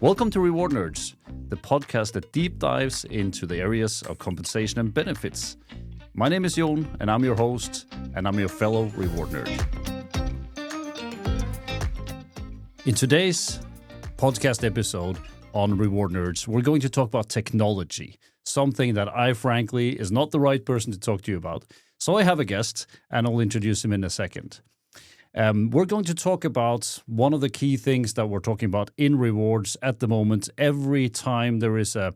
Welcome to Reward Nerds, the podcast that deep dives into the areas of compensation and benefits. My name is Jon, and I'm your host, and I'm your fellow Reward Nerd. In today's podcast episode on Reward Nerds, we're going to talk about technology, something that I frankly is not the right person to talk to you about. So I have a guest, and I'll introduce him in a second. We're going to talk about one of the key things that we're talking about in rewards at the moment. Every time there is a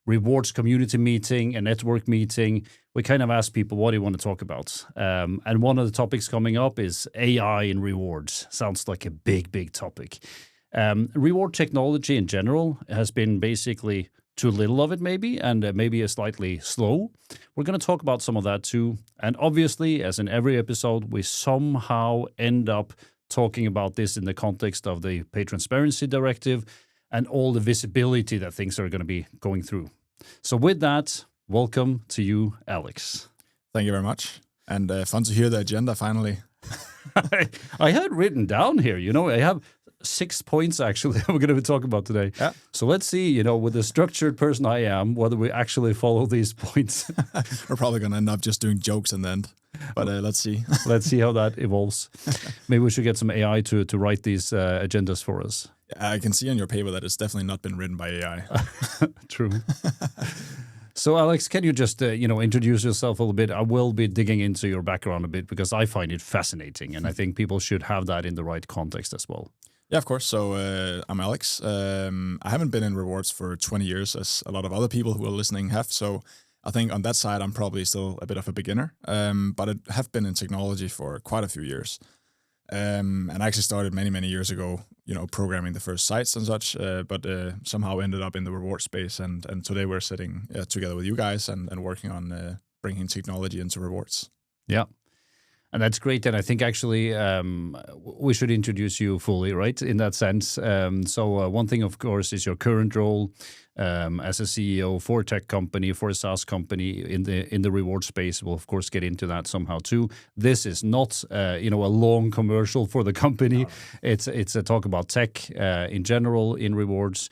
rewards community meeting, a network meeting, we kind of ask people, what do you want to talk about? And one of the topics coming up is AI in rewards. Sounds like a big topic. Reward technology in general has been basically too little of it maybe, and maybe a slightly slow. We're going to talk about some of that too. And obviously, as in every episode, we somehow end up talking about this in the context of the Pay Transparency Directive and all the visibility that things are going to be going through. So with that, welcome to you, Alex. Thank you very much. And fun to hear the agenda finally. I had it written down here, I have 6 points actually that we're going to be talking about today. Yeah. So let's see, with the structured person I am, whether we actually follow these points. We're probably going to end up just doing jokes in the end, but let's see. Let's see how that evolves. Maybe we should get some AI to write these agendas for us. I can see on your paper that it's definitely not been written by AI. True. So, Alex, can you just, introduce yourself a little bit? I will be digging into your background a bit because I find it fascinating, and I think people should have that in the right context as well. Yeah, of course. So I'm Alex. I haven't been in rewards for 20 years, as a lot of other people who are listening have. So I think on that side, I'm probably still a bit of a beginner, but I have been in technology for quite a few years. And I actually started many years ago, programming the first sites and such, but somehow ended up in the reward space. And today we're sitting together with you guys and working on bringing technology into rewards. Yeah. And that's great. And I think actually we should introduce you fully, right, in that sense. So one thing, of course, is your current role as a CEO for a tech company, for a SaaS company in the reward space. We'll, of course, get into that somehow, too. This is not, a long commercial for the company. No. It's a talk about tech in general in rewards.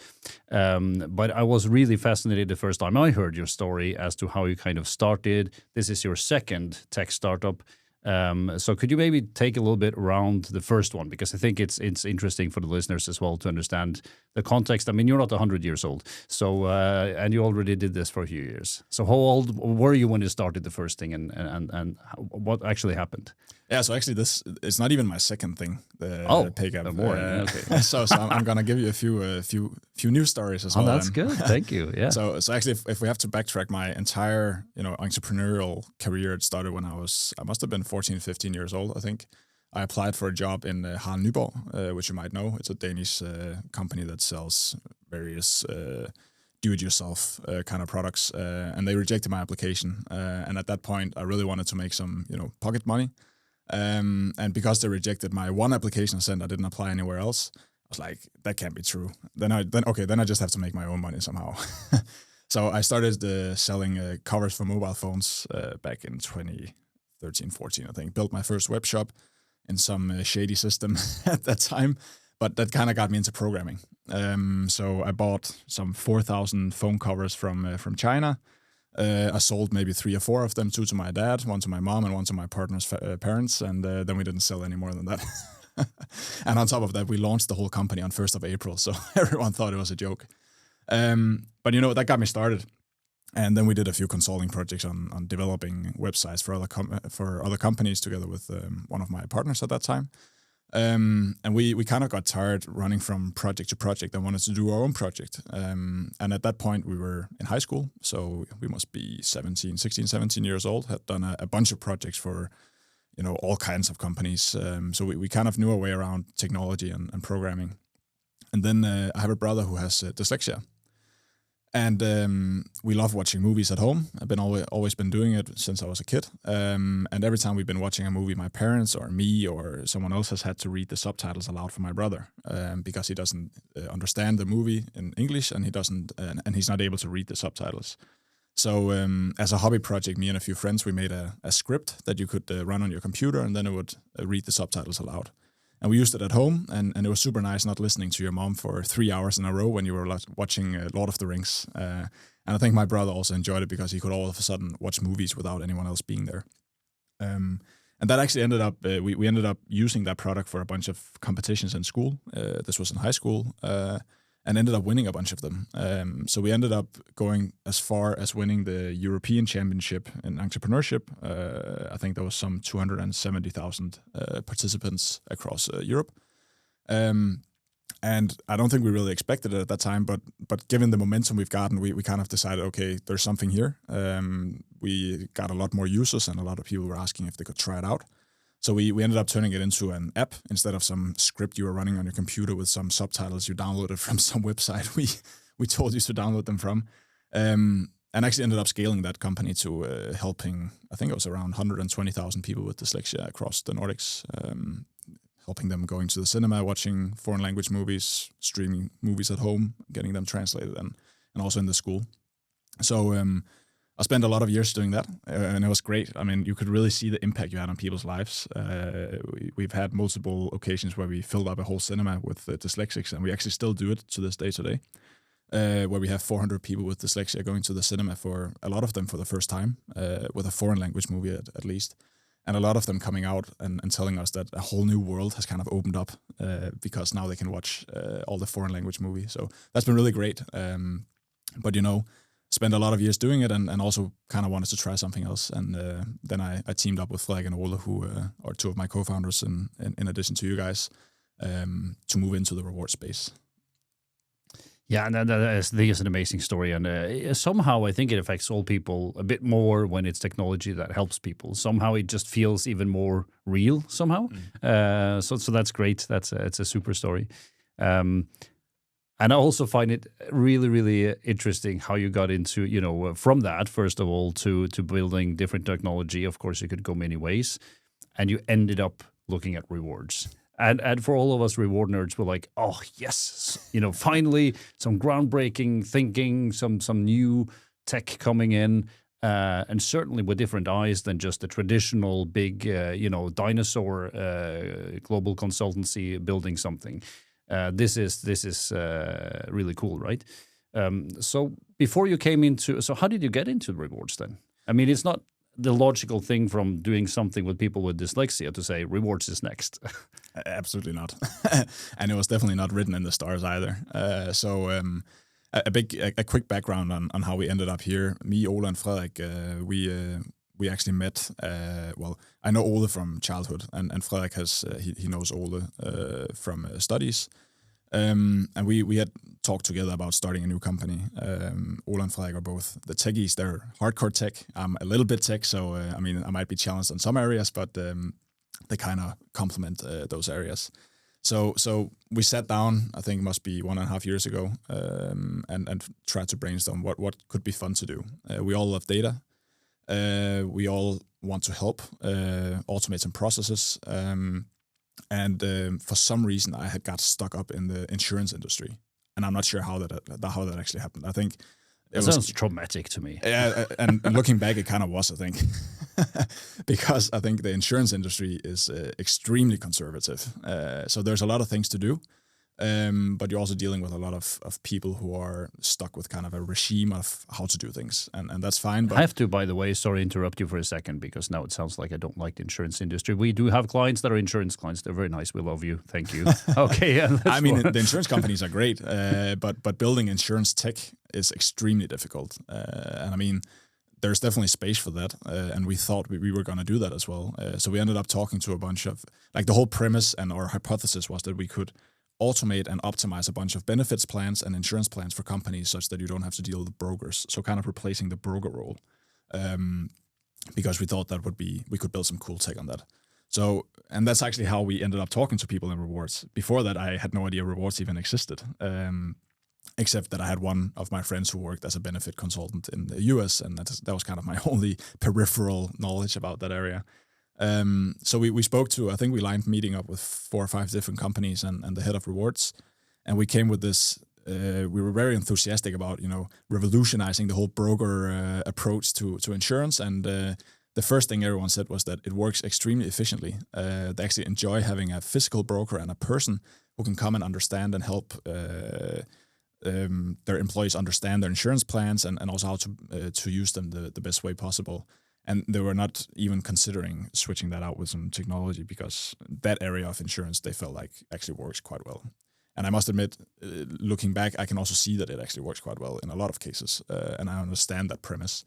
But I was really fascinated the first time I heard your story as to how you kind of started. This is your second tech startup. So could you maybe take a little bit around the first one? Because I think it's interesting for the listeners as well to understand the context. I mean, you're not 100 years old, so and you already did this for a few years. So how old were you when you started the first thing, and what actually happened? Yeah, so actually this is not even my second thing, the PayGap. More. Okay. so I'm going to give you a few new stories as well. Oh, that's good. Thank you. Yeah. So actually, if we have to backtrack, my entire entrepreneurial career, it started when I must have been 14, 15 years old, I think. I applied for a job in Harald Nyborg, which you might know. It's a Danish company that sells various do-it-yourself kind of products, and they rejected my application. And at that point, I really wanted to make some pocket money. And because they rejected my one application I sent, I didn't apply anywhere else. I was like, that can't be true. Then I just have to make my own money somehow. So I started selling covers for mobile phones back in 2013, 14, I think. Built my first web shop in some shady system at that time, but that kind of got me into programming. So I bought some 4,000 phone covers from China. I sold maybe 3 or 4 of them, 2 to my dad, 1 to my mom, and 1 to my partner's parents, and then we didn't sell any more than that. And on top of that, we launched the whole company on 1st of April, so everyone thought it was a joke. But that got me started. And then we did a few consulting projects on developing websites for other companies together with one of my partners at that time. And we kind of got tired running from project to project and wanted to do our own project. And at that point, we were in high school, so we must be 16, 17 years old, had done a bunch of projects for all kinds of companies. So we kind of knew our way around technology and programming. And then I have a brother who has dyslexia. And we love watching movies at home. I've been always been doing it since I was a kid. And every time we've been watching a movie, my parents or me or someone else has had to read the subtitles aloud for my brother because he doesn't understand the movie in English and he's not able to read the subtitles. So as a hobby project, me and a few friends, we made a script that you could run on your computer, and then it would read the subtitles aloud. And we used it at home, and it was super nice not listening to your mom for 3 hours in a row when you were watching Lord of the Rings. And I think my brother also enjoyed it because he could all of a sudden watch movies without anyone else being there. And that actually ended up, we ended up using that product for a bunch of competitions in school. This was in high school, and ended up winning a bunch of them. So we ended up going as far as winning the European Championship in entrepreneurship. I think there was some 270,000 participants across Europe. And I don't think we really expected it at that time, but given the momentum we've gotten, we kind of decided, okay, there's something here. We got a lot more users, and a lot of people were asking if they could try it out. So we ended up turning it into an app instead of some script you were running on your computer with some subtitles you downloaded from some website we told you to download them from. And actually ended up scaling that company to helping, I think it was around 120,000 people with dyslexia across the Nordics, helping them going to the cinema, watching foreign language movies, streaming movies at home, getting them translated, and also in the school. So I spent a lot of years doing that, and it was great. I mean, you could really see the impact you had on people's lives. We've had multiple occasions where we filled up a whole cinema with dyslexics, and we actually still do it to this day today, where we have 400 people with dyslexia going to the cinema, for a lot of them for the first time, with a foreign language movie at least. And a lot of them coming out and telling us that a whole new world has kind of opened up because now they can watch all the foreign language movies. So that's been really great. But, spent a lot of years doing it and also kind of wanted to try something else. And then I teamed up with Frederik and Ole, who are two of my co-founders in addition to you guys, to move into the reward space. Yeah, and that is an amazing story. And somehow I think it affects all people a bit more when it's technology that helps people. Somehow it just feels even more real somehow. So that's great. It's a super story. And I also find it really, really interesting how you got into, from that, first of all, to building different technology. Of course, you could go many ways. And you ended up looking at rewards. And for all of us reward nerds, we're like, oh, yes, finally some groundbreaking thinking, some new tech coming in, and certainly with different eyes than just the traditional big, dinosaur global consultancy building something. This is really cool, right? So before you came so how did you get into rewards then? I mean, it's not the logical thing from doing something with people with dyslexia to say rewards is next. Absolutely not. And it was definitely not written in the stars either. So a quick background on how we ended up here. Me, Ole, and Frederik, we actually met. I know Ole from childhood, and Frederik he knows Ole from studies. And we had talked together about starting a new company. Ole and Frederik are both the techies. They're hardcore tech. I'm a little bit tech, so I might be challenged in some areas, but they kind of complement those areas. So we sat down, I think it must be 1.5 years ago, and tried to brainstorm what could be fun to do. We all love data. We all want to help automate some processes. And for some reason, I had got stuck up in the insurance industry, and I'm not sure how that actually happened. I think it sounds traumatic to me. Yeah, and looking back, it kind of was, I think, because I think the insurance industry is extremely conservative. So there's a lot of things to do, but you're also dealing with a lot of people who are stuck with kind of a regime of how to do things, and that's fine. But I have to, by the way, sorry to interrupt you for a second, because now it sounds like I don't like the insurance industry. We do have clients that are insurance clients. They're very nice. We love you. Thank you. Okay. I mean, the insurance companies are great, but building insurance tech is extremely difficult. And I mean, there's definitely space for that, and we thought we were going to do that as well. So we ended up talking to a bunch of, the whole premise and our hypothesis was that we could automate and optimize a bunch of benefits plans and insurance plans for companies such that you don't have to deal with brokers. So kind of replacing the broker role, because we thought we could build some cool tech on that. So, and that's actually how we ended up talking to people in rewards. Before that, I had no idea rewards even existed, except that I had one of my friends who worked as a benefit consultant in the US, and that was kind of my only peripheral knowledge about that area. So we spoke to, I think we lined meeting up with 4 or 5 different companies and the head of rewards, and we came with this. We were very enthusiastic about revolutionizing the whole broker approach to insurance, and the first thing everyone said was that it works extremely efficiently. They actually enjoy having a physical broker and a person who can come and understand and help their employees understand their insurance plans and also how to use them the best way possible. And they were not even considering switching that out with some technology because that area of insurance they felt like actually works quite well. And I must admit, looking back, I can also see that it actually works quite well in a lot of cases, and I understand that premise.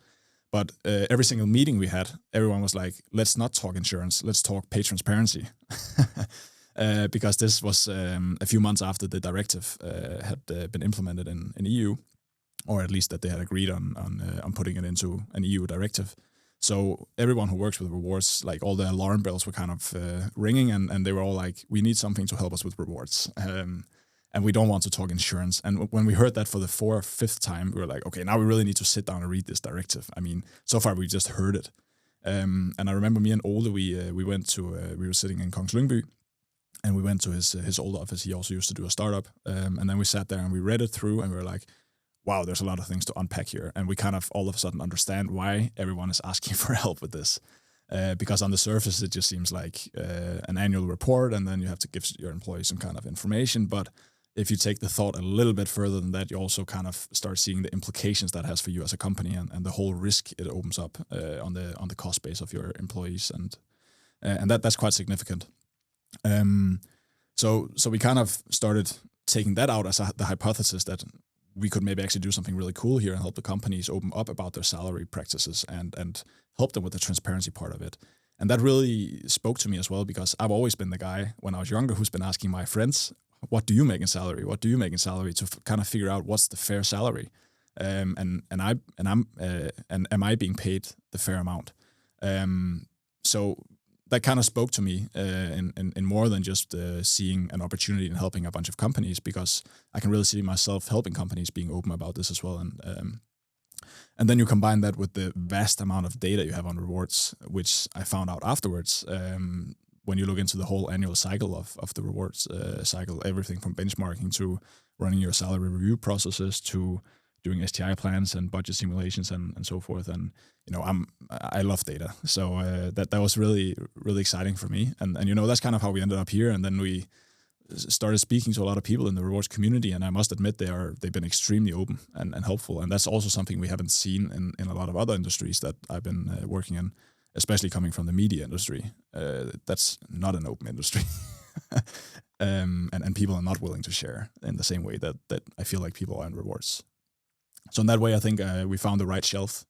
But every single meeting we had, everyone was like, let's not talk insurance, let's talk pay transparency. Because this was a few months after the directive had been implemented in EU, or at least that they had agreed on putting it into an EU directive. So everyone who works with rewards, like all the alarm bells were kind of ringing, and they were all like, we need something to help us with rewards. And we don't want to talk insurance. And when we heard that for the 4th or 5th time, we were like, okay, now we really need to sit down and read this directive. I mean, so far we just heard it. And I remember me and Ole, we went to, we were sitting in Kongens Lyngby, and we went to his old office. He also used to do a startup. And then we sat there and we read it through, and we were like, wow, there's a lot of things to unpack here. And we kind of all of a sudden understand why everyone is asking for help with this. Because on the surface, it just seems like an annual report, and then you have to give your employees some kind of information. But if you take the thought a little bit further than that, you also kind of start seeing the implications that has for you as a company and the whole risk it opens up on the cost base of your employees. And that's quite significant. So we kind of started taking that out as the hypothesis that we could maybe actually do something really cool here and help the companies open up about their salary practices and help them with the transparency part of it. And that really spoke to me as well, because I've always been the guy when I was younger who's been asking my friends, what do you make in salary? What do you make in salary, to kind of figure out what's the fair salary? And am I being paid the fair amount? So that kind of spoke to me in more than just seeing an opportunity and helping a bunch of companies, because I can really see myself helping companies being open about this as well. And then you combine that with the vast amount of data you have on rewards, which I found out afterwards. When you look into the whole annual cycle of the rewards cycle, everything from benchmarking to running your salary review processes to doing STI plans and budget simulations and so forth. And I love data, so that was really, really exciting for me. And that's kind of how we ended up here. And then we started speaking to a lot of people in the rewards community, and I must admit they've been extremely open and helpful. And that's also something we haven't seen in a lot of other industries that I've been working in, especially coming from the media industry. That's not an open industry. And people are not willing to share in the same way that I feel like people are in rewards. So in that way, I think we found the right shelf.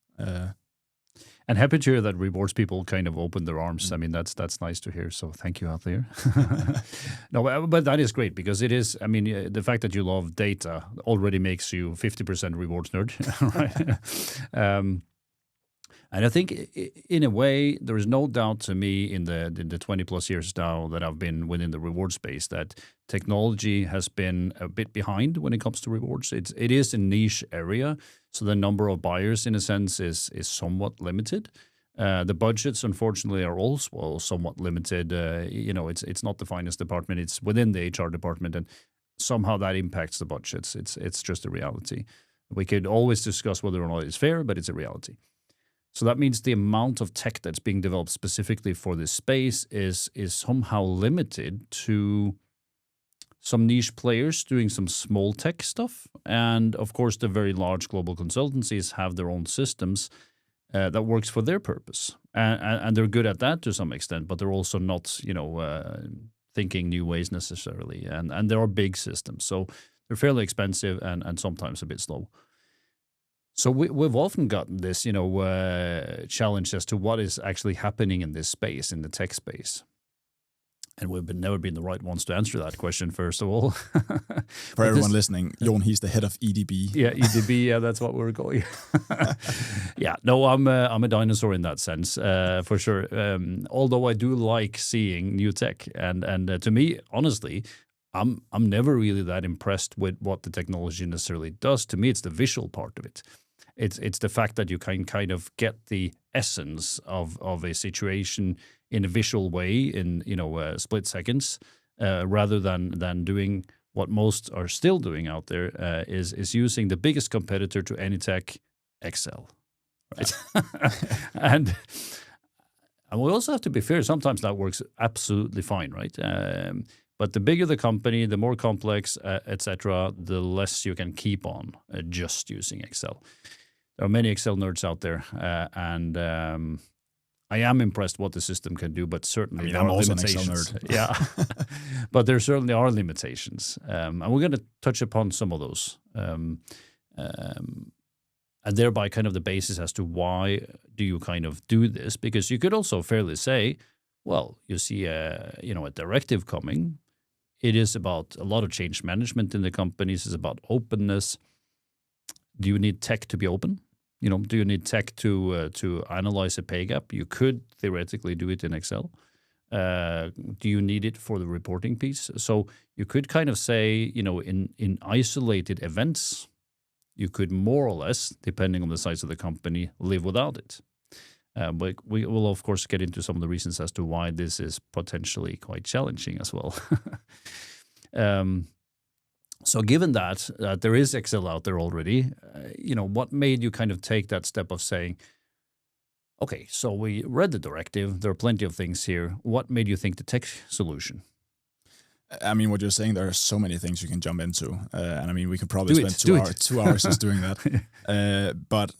And happy to hear that rewards people kind of opened their arms. I mean, that's nice to hear. So thank you out there. No, but that is great, because it is, I mean, the fact that you love data already makes you 50% rewards nerd, right? And I think in a way, there is no doubt to me in the 20 plus years now that I've been within the reward space that technology has been a bit behind when it comes to rewards. It is a niche area, so the number of buyers in a sense is somewhat limited. The budgets, unfortunately, are also somewhat limited. It's not the finance department; it's within the HR department, and somehow that impacts the budgets. It's just a reality. We could always discuss whether or not it's fair, but it's a reality. So that means the amount of tech that's being developed specifically for this space is somehow limited to some niche players doing some small tech stuff. And of course, the very large global consultancies have their own systems that works for their purpose. And they're good at that to some extent, but they're also not, thinking new ways necessarily. And there are big systems. So they're fairly expensive and sometimes a bit slow. So we've often gotten this, challenge as to what is actually happening in this space, in the tech space. And we've never been the right ones to answer that question, first of all. For everyone listening, Jon, he's the head of EDB. Yeah, EDB, yeah, that's what we're going. Yeah, no, I'm a dinosaur in that sense, for sure. Although I do like seeing new tech. And to me, honestly, I'm never really that impressed with what the technology necessarily does. To me, it's the visual part of it. It's the fact that you can kind of get the essence of a situation in a visual way in split seconds, rather than doing what most are still doing out there, is using the biggest competitor to any tech, Excel, right? And we also have to be fair. Sometimes that works absolutely fine, right? But the bigger the company, the more complex, etc., the less you can keep on just using Excel. There are many Excel nerds out there, and I am impressed what the system can do, but certainly there I'm are also limitations. an Excel nerd. Yeah, but there certainly are limitations, and we're going to touch upon some of those, and thereby kind of the basis as to why do you kind of do this? Because you could also fairly say, well, you see a directive coming. It is about a lot of change management in the companies. It's about openness. Do you need tech to be open? Do you need tech to analyze a PayGap? You could theoretically do it in Excel. Do you need it for the reporting piece? So you could kind of say, in isolated events, you could more or less, depending on the size of the company, live without it. But we will, of course, get into some of the reasons as to why this is potentially quite challenging as well. So given that there is Excel out there already, what made you kind of take that step of saying, okay, so we read the directive, there are plenty of things here. What made you think the tech solution? I mean, what you're saying, there are so many things you can jump into. And I mean, we could probably spend 2 hours just doing that. But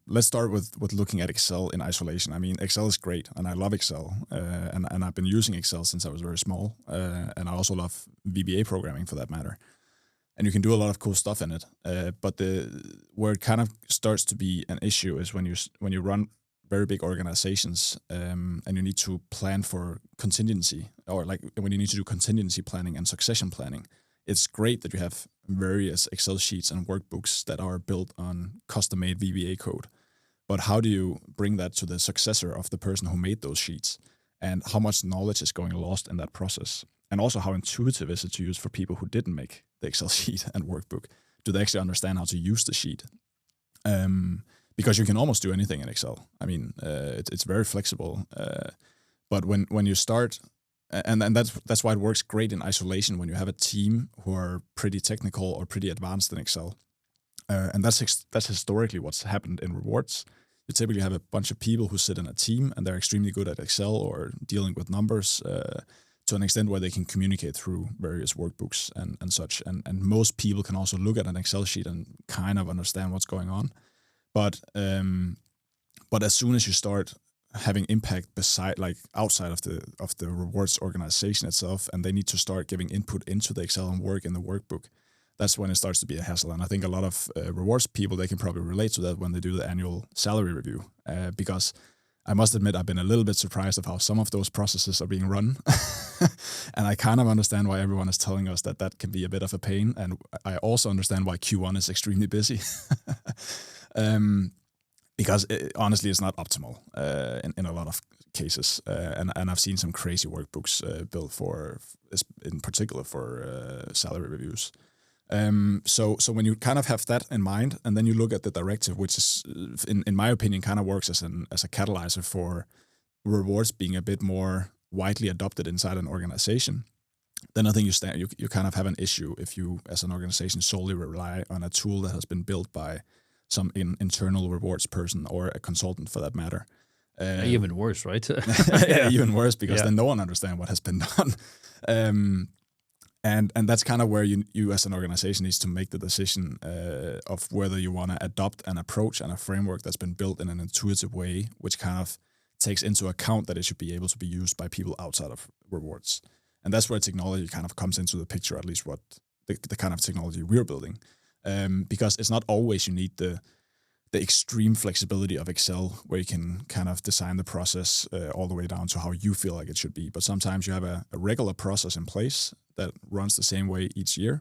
let's start with looking at Excel in isolation. I mean, Excel is great, and I love Excel. And I've been using Excel since I was very small. And I also love VBA programming for that matter. And you can do a lot of cool stuff in it. But where it kind of starts to be an issue is when you run very big organizations, and you need to plan for contingency, or like when you need to do contingency planning and succession planning. It's great that you have various Excel sheets and workbooks that are built on custom-made VBA code. But how do you bring that to the successor of the person who made those sheets? And how much knowledge is going lost in that process? And also, how intuitive is it to use for people who didn't make the Excel sheet and workbook? Do they actually understand how to use the sheet? Because you can almost do anything in Excel. I mean, it's very flexible. But when you start, and that's why it works great in isolation when you have a team who are pretty technical or pretty advanced in Excel. And that's historically what's happened in rewards. You typically have a bunch of people who sit in a team and they're extremely good at Excel or dealing with numbers to an extent where they can communicate through various workbooks and such. And most people can also look at an Excel sheet and kind of understand what's going on. But as soon as you start having impact outside of the rewards organization itself, and they need to start giving input into the Excel and work in the workbook, that's when it starts to be a hassle. And I think a lot of rewards people, they can probably relate to that when they do the annual salary review, because I must admit I've been a little bit surprised of how some of those processes are being run. And I kind of understand why everyone is telling us that can be a bit of a pain. And I also understand why Q1 is extremely busy. Because honestly, it's not optimal in a lot of cases. And I've seen some crazy workbooks built in particular for salary reviews. So when you kind of have that in mind, and then you look at the directive, which is, in my opinion, kind of works as a catalyzer for rewards being a bit more widely adopted inside an organization, then I think you kind of have an issue if you, as an organization, solely rely on a tool that has been built by some internal rewards person or a consultant for that matter. Even worse, right? Yeah, even worse, because then no one understands what has been done. And that's kind of where you as an organization needs to make the decision of whether you want to adopt an approach and a framework that's been built in an intuitive way, which kind of takes into account that it should be able to be used by people outside of rewards. And that's where technology kind of comes into the picture, at least what the kind of technology we're building. Because it's not always you need the extreme flexibility of Excel, where you can kind of design the process all the way down to how you feel like it should be. But sometimes you have a regular process in place that runs the same way each year,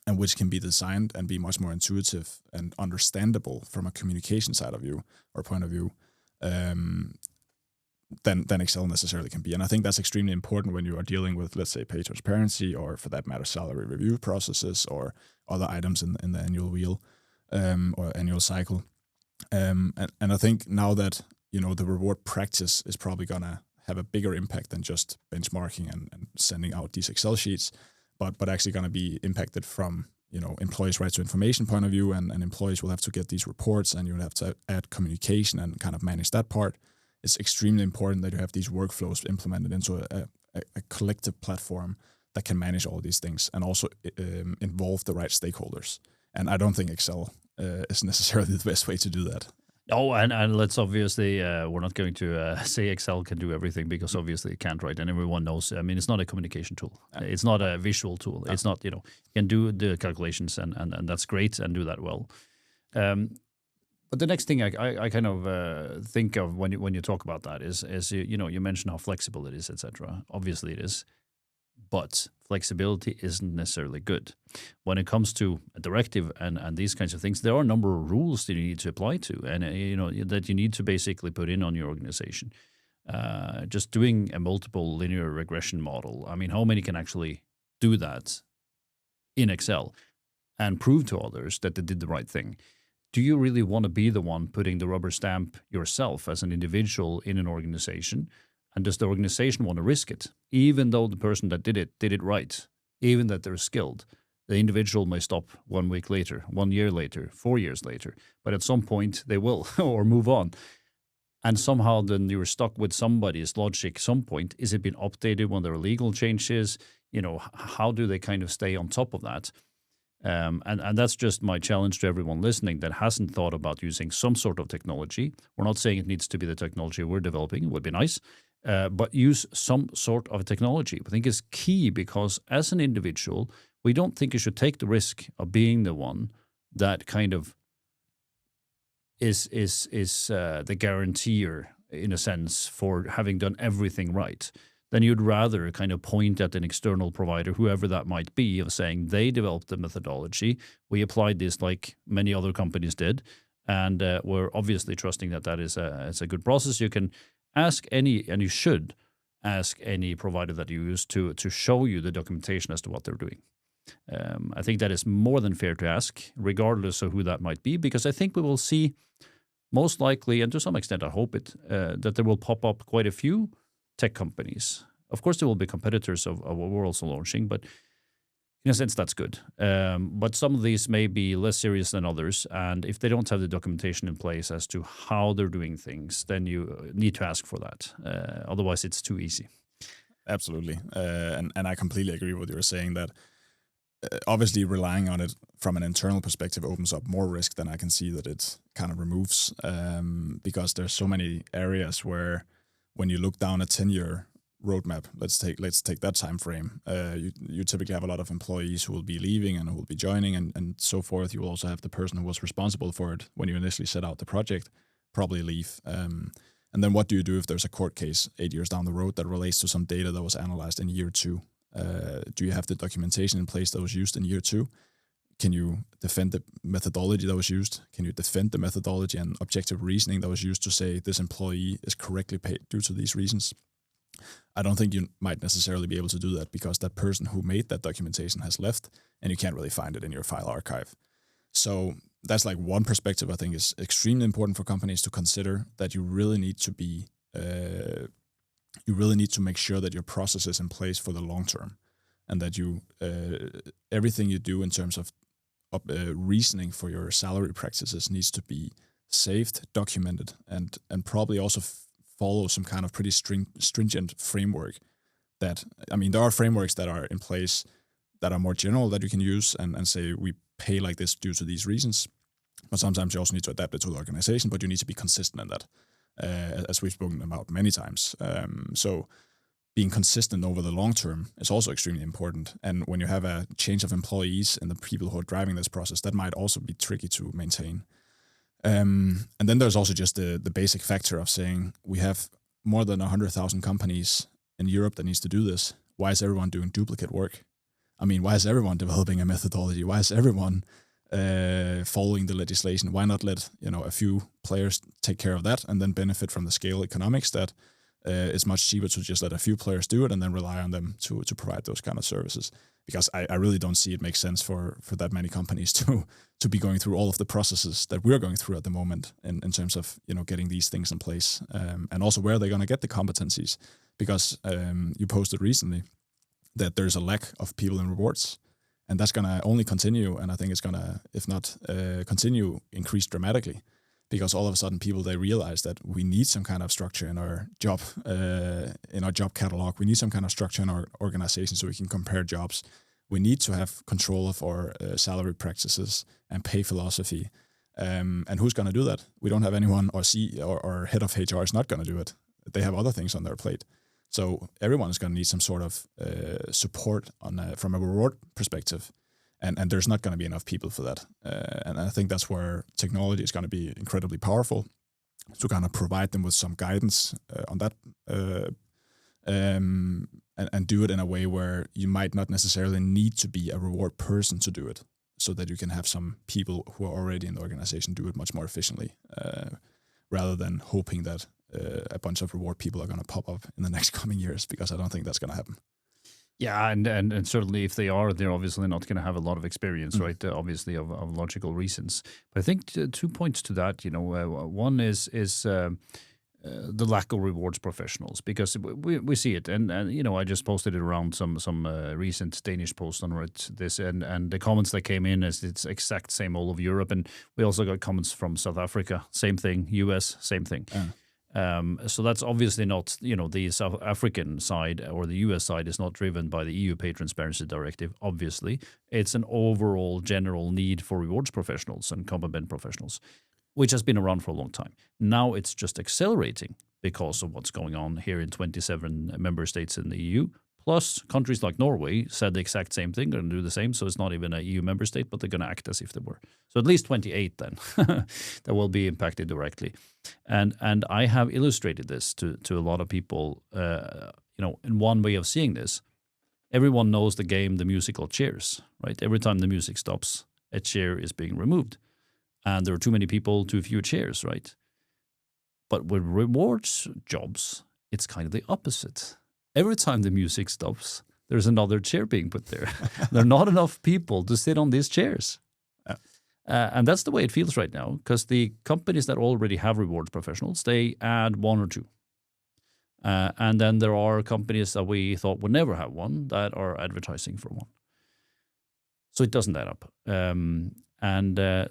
and which can be designed and be much more intuitive and understandable from a communication side of view or point of view than Excel necessarily can be. And I think that's extremely important when you are dealing with, let's say, pay transparency, or for that matter, salary review processes or other items in the annual wheel or annual cycle. And I think now that, the reward practice is probably going to have a bigger impact than just benchmarking and sending out these Excel sheets, but actually going to be impacted from, employees' rights to information point of view, and employees will have to get these reports, and you'll have to add communication and kind of manage that part. it's extremely important that you have these workflows implemented into a collective platform that can manage all these things and also involve the right stakeholders. And I don't think Excel is necessarily the best way to do that. Oh, and let's obviously, we're not going to say Excel can do everything, because obviously it can't, right? And everyone knows, I mean, it's not a communication tool. It's not a visual tool. It's not, you can do the calculations and that's great and do that well. But the next thing I kind of think of when you talk about that is you mentioned how flexible it is, etc. Obviously it is, but flexibility isn't necessarily good. When it comes to a directive and these kinds of things, there are a number of rules that you need to apply to, and that you need to basically put in on your organization. Just doing a multiple linear regression model, I mean, how many can actually do that in Excel and prove to others that they did the right thing? Do you really want to be the one putting the rubber stamp yourself as an individual in an organization? And does the organization want to risk it? Even though the person that did it right, even that they're skilled, the individual may stop 1 week later, 1 year later, 4 years later, but at some point they will or move on. And somehow then you're stuck with somebody's logic at some point. Is it been updated when there are legal changes? How do they kind of stay on top of that? And that's just my challenge to everyone listening that hasn't thought about using some sort of technology. We're not saying it needs to be the technology we're developing. It would be nice. But use some sort of technology. I think is key, because as an individual, we don't think you should take the risk of being the one that kind of is the guarantor, in a sense, for having done everything right. Then you'd rather kind of point at an external provider, whoever that might be, of saying they developed the methodology, we applied this like many other companies did, and we're obviously trusting that is a good process. You can ask any, and you should ask any provider that you use to show you the documentation as to what they're doing. I think that is more than fair to ask, regardless of who that might be, because I think we will see most likely, and to some extent I hope it, that there will pop up quite a few tech companies. Of course, there will be competitors of what we're also launching, but in a sense, that's good. But some of these may be less serious than others, and if they don't have the documentation in place as to how they're doing things, then you need to ask for that. Otherwise, it's too easy. Absolutely. And I completely agree with what you're saying, that obviously relying on it from an internal perspective opens up more risk than I can see that it kind of removes, because there's so many areas where when you look down a 10-year roadmap, let's take that time frame, you typically have a lot of employees who will be leaving and who will be joining and so forth. You will also have the person who was responsible for it when you initially set out the project probably leave. And then what do you do if there's a court case 8 years down the road that relates to some data that was analyzed in year 2? Do you have the documentation in place that was used in year 2? Can you defend the methodology that was used? Can you defend the methodology and objective reasoning that was used to say this employee is correctly paid due to these reasons? I don't think you might necessarily be able to do that, because that person who made that documentation has left and you can't really find it in your file archive. So that's like one perspective I think is extremely important for companies to consider, that you really need to be, you really need to make sure that your process is in place for the long term, and that you, everything you do in terms of reasoning for your salary practices needs to be saved, documented, and probably also follow some kind of pretty stringent framework. That, I mean, there are frameworks that are in place that are more general that you can use and say we pay like this due to these reasons. But sometimes you also need to adapt it to the organization, but you need to be consistent in that, as we've spoken about many times. So being consistent over the long term is also extremely important. And when you have a change of employees and the people who are driving this process, that might also be tricky to maintain. And then there's also just the basic factor of saying we have more than 100,000 companies in Europe that needs to do this. Why is everyone doing duplicate work? I mean, why is everyone developing a methodology? Why is everyone following the legislation? Why not let a few players take care of that and then benefit from the scale economics that it's much cheaper to just let a few players do it and then rely on them to provide those kind of services? Because I really don't see it makes sense for that many companies to be going through all of the processes that we're going through at the moment in terms of getting these things in place, and also where they're going to get the competencies. Because you posted recently that there's a lack of people in rewards, and that's going to only continue, and I think it's going to, if not continue, increase dramatically. because all of a sudden people, they realize that we need some kind of structure in our job catalog. We need some kind of structure in our organization so we can compare jobs. We need to have control of our salary practices and pay philosophy. And who's going to do that? We don't have anyone, or head of HR is not going to do it. They have other things on their plate. So everyone is going to need some sort of support from a reward perspective. And there's not going to be enough people for that. And I think that's where technology is going to be incredibly powerful, to kind of provide them with some guidance on that, and do it in a way where you might not necessarily need to be a reward person to do it, so that you can have some people who are already in the organization do it much more efficiently, rather than hoping that a bunch of reward people are going to pop up in the next coming years, because I don't think that's going to happen. Yeah, and certainly if they are, they're obviously not going to have a lot of experience, right? Obviously, of logical reasons. But I think 2 points to that. One is the lack of rewards professionals, because we see it, and I just posted it around some recent Danish post on this, and the comments that came in is it's exact same all of Europe, and we also got comments from South Africa, same thing, US, same thing. So that's obviously not, the South African side or the US side is not driven by the EU Pay Transparency Directive, obviously. It's an overall general need for rewards professionals and complement professionals, which has been around for a long time. Now it's just accelerating because of what's going on here in 27 member states in the EU. Plus, countries like Norway said the exact same thing, going to do the same. So it's not even an EU member state, but they're going to act as if they were. So at least 28 then that will be impacted directly. And I have illustrated this to a lot of people, in one way of seeing this. Everyone knows the game, the musical chairs, right? Every time the music stops, a chair is being removed. And there are too many people, too few chairs, right? But with rewards jobs, it's kind of the opposite. Every time the music stops, there's another chair being put there. There are not enough people to sit on these chairs. And that's the way it feels right now, because the companies that already have rewards professionals, they add one or two. And then there are companies that we thought would never have one that are advertising for one. So it doesn't add up.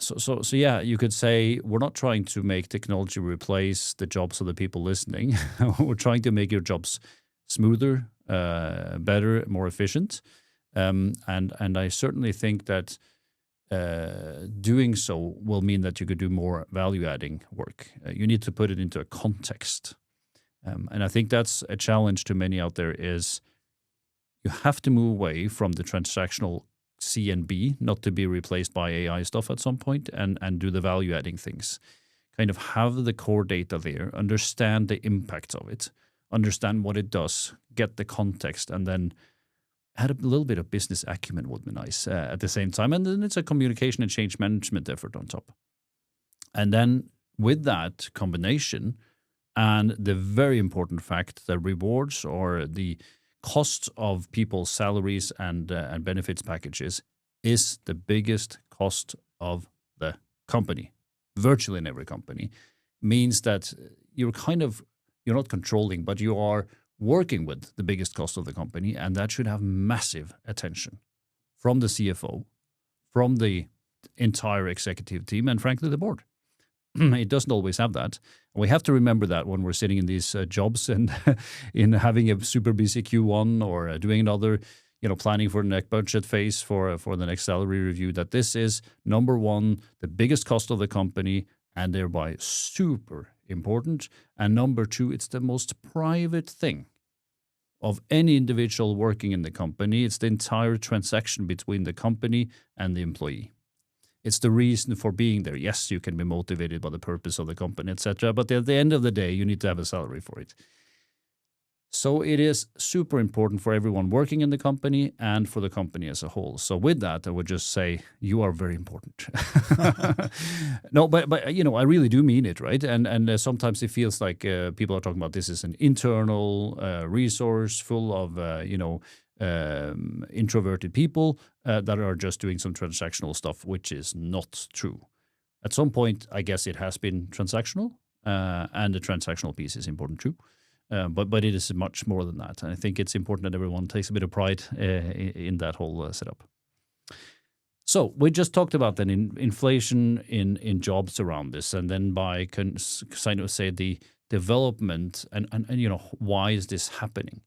So yeah, you could say we're not trying to make technology replace the jobs of the people listening. We're trying to make your jobs smoother, better, more efficient. And I certainly think that doing so will mean that you could do more value-adding work. You need to put it into a context. And I think that's a challenge to many out there, is you have to move away from the transactional C and B, not to be replaced by AI stuff at some point, and do the value-adding things. Kind of have the core data there, understand the impact of it, understand what it does, get the context, and then add a little bit of business acumen would be nice at the same time. And then it's a communication and change management effort on top. And then with that combination and the very important fact that rewards or the cost of people's salaries and benefits packages is the biggest cost of the company, virtually in every company, means that you're not controlling, but you are working with the biggest cost of the company, and that should have massive attention from the CFO, from the entire executive team, and frankly, the board. It doesn't always have that. We have to remember that when we're sitting in these jobs and in having a super busy Q1 or doing another, planning for the next budget phase for the next salary review, that this is, number one, the biggest cost of the company and thereby super important. And number two, it's the most private thing of any individual working in the company. It's the entire transaction between the company and the employee. It's the reason for being there. Yes, you can be motivated by the purpose of the company, etc. But at the end of the day, you need to have a salary for it. So it is super important for everyone working in the company and for the company as a whole. So with that, I would just say you are very important. No, but I really do mean it, right? And sometimes it feels like people are talking about this as an internal resource full of introverted people that are just doing some transactional stuff, which is not true. At some point, I guess it has been transactional, and the transactional piece is important too. But it is much more than that. And I think it's important that everyone takes a bit of pride in that whole setup. So we just talked about then inflation in jobs around this, and then by kind of say the development and why is this happening?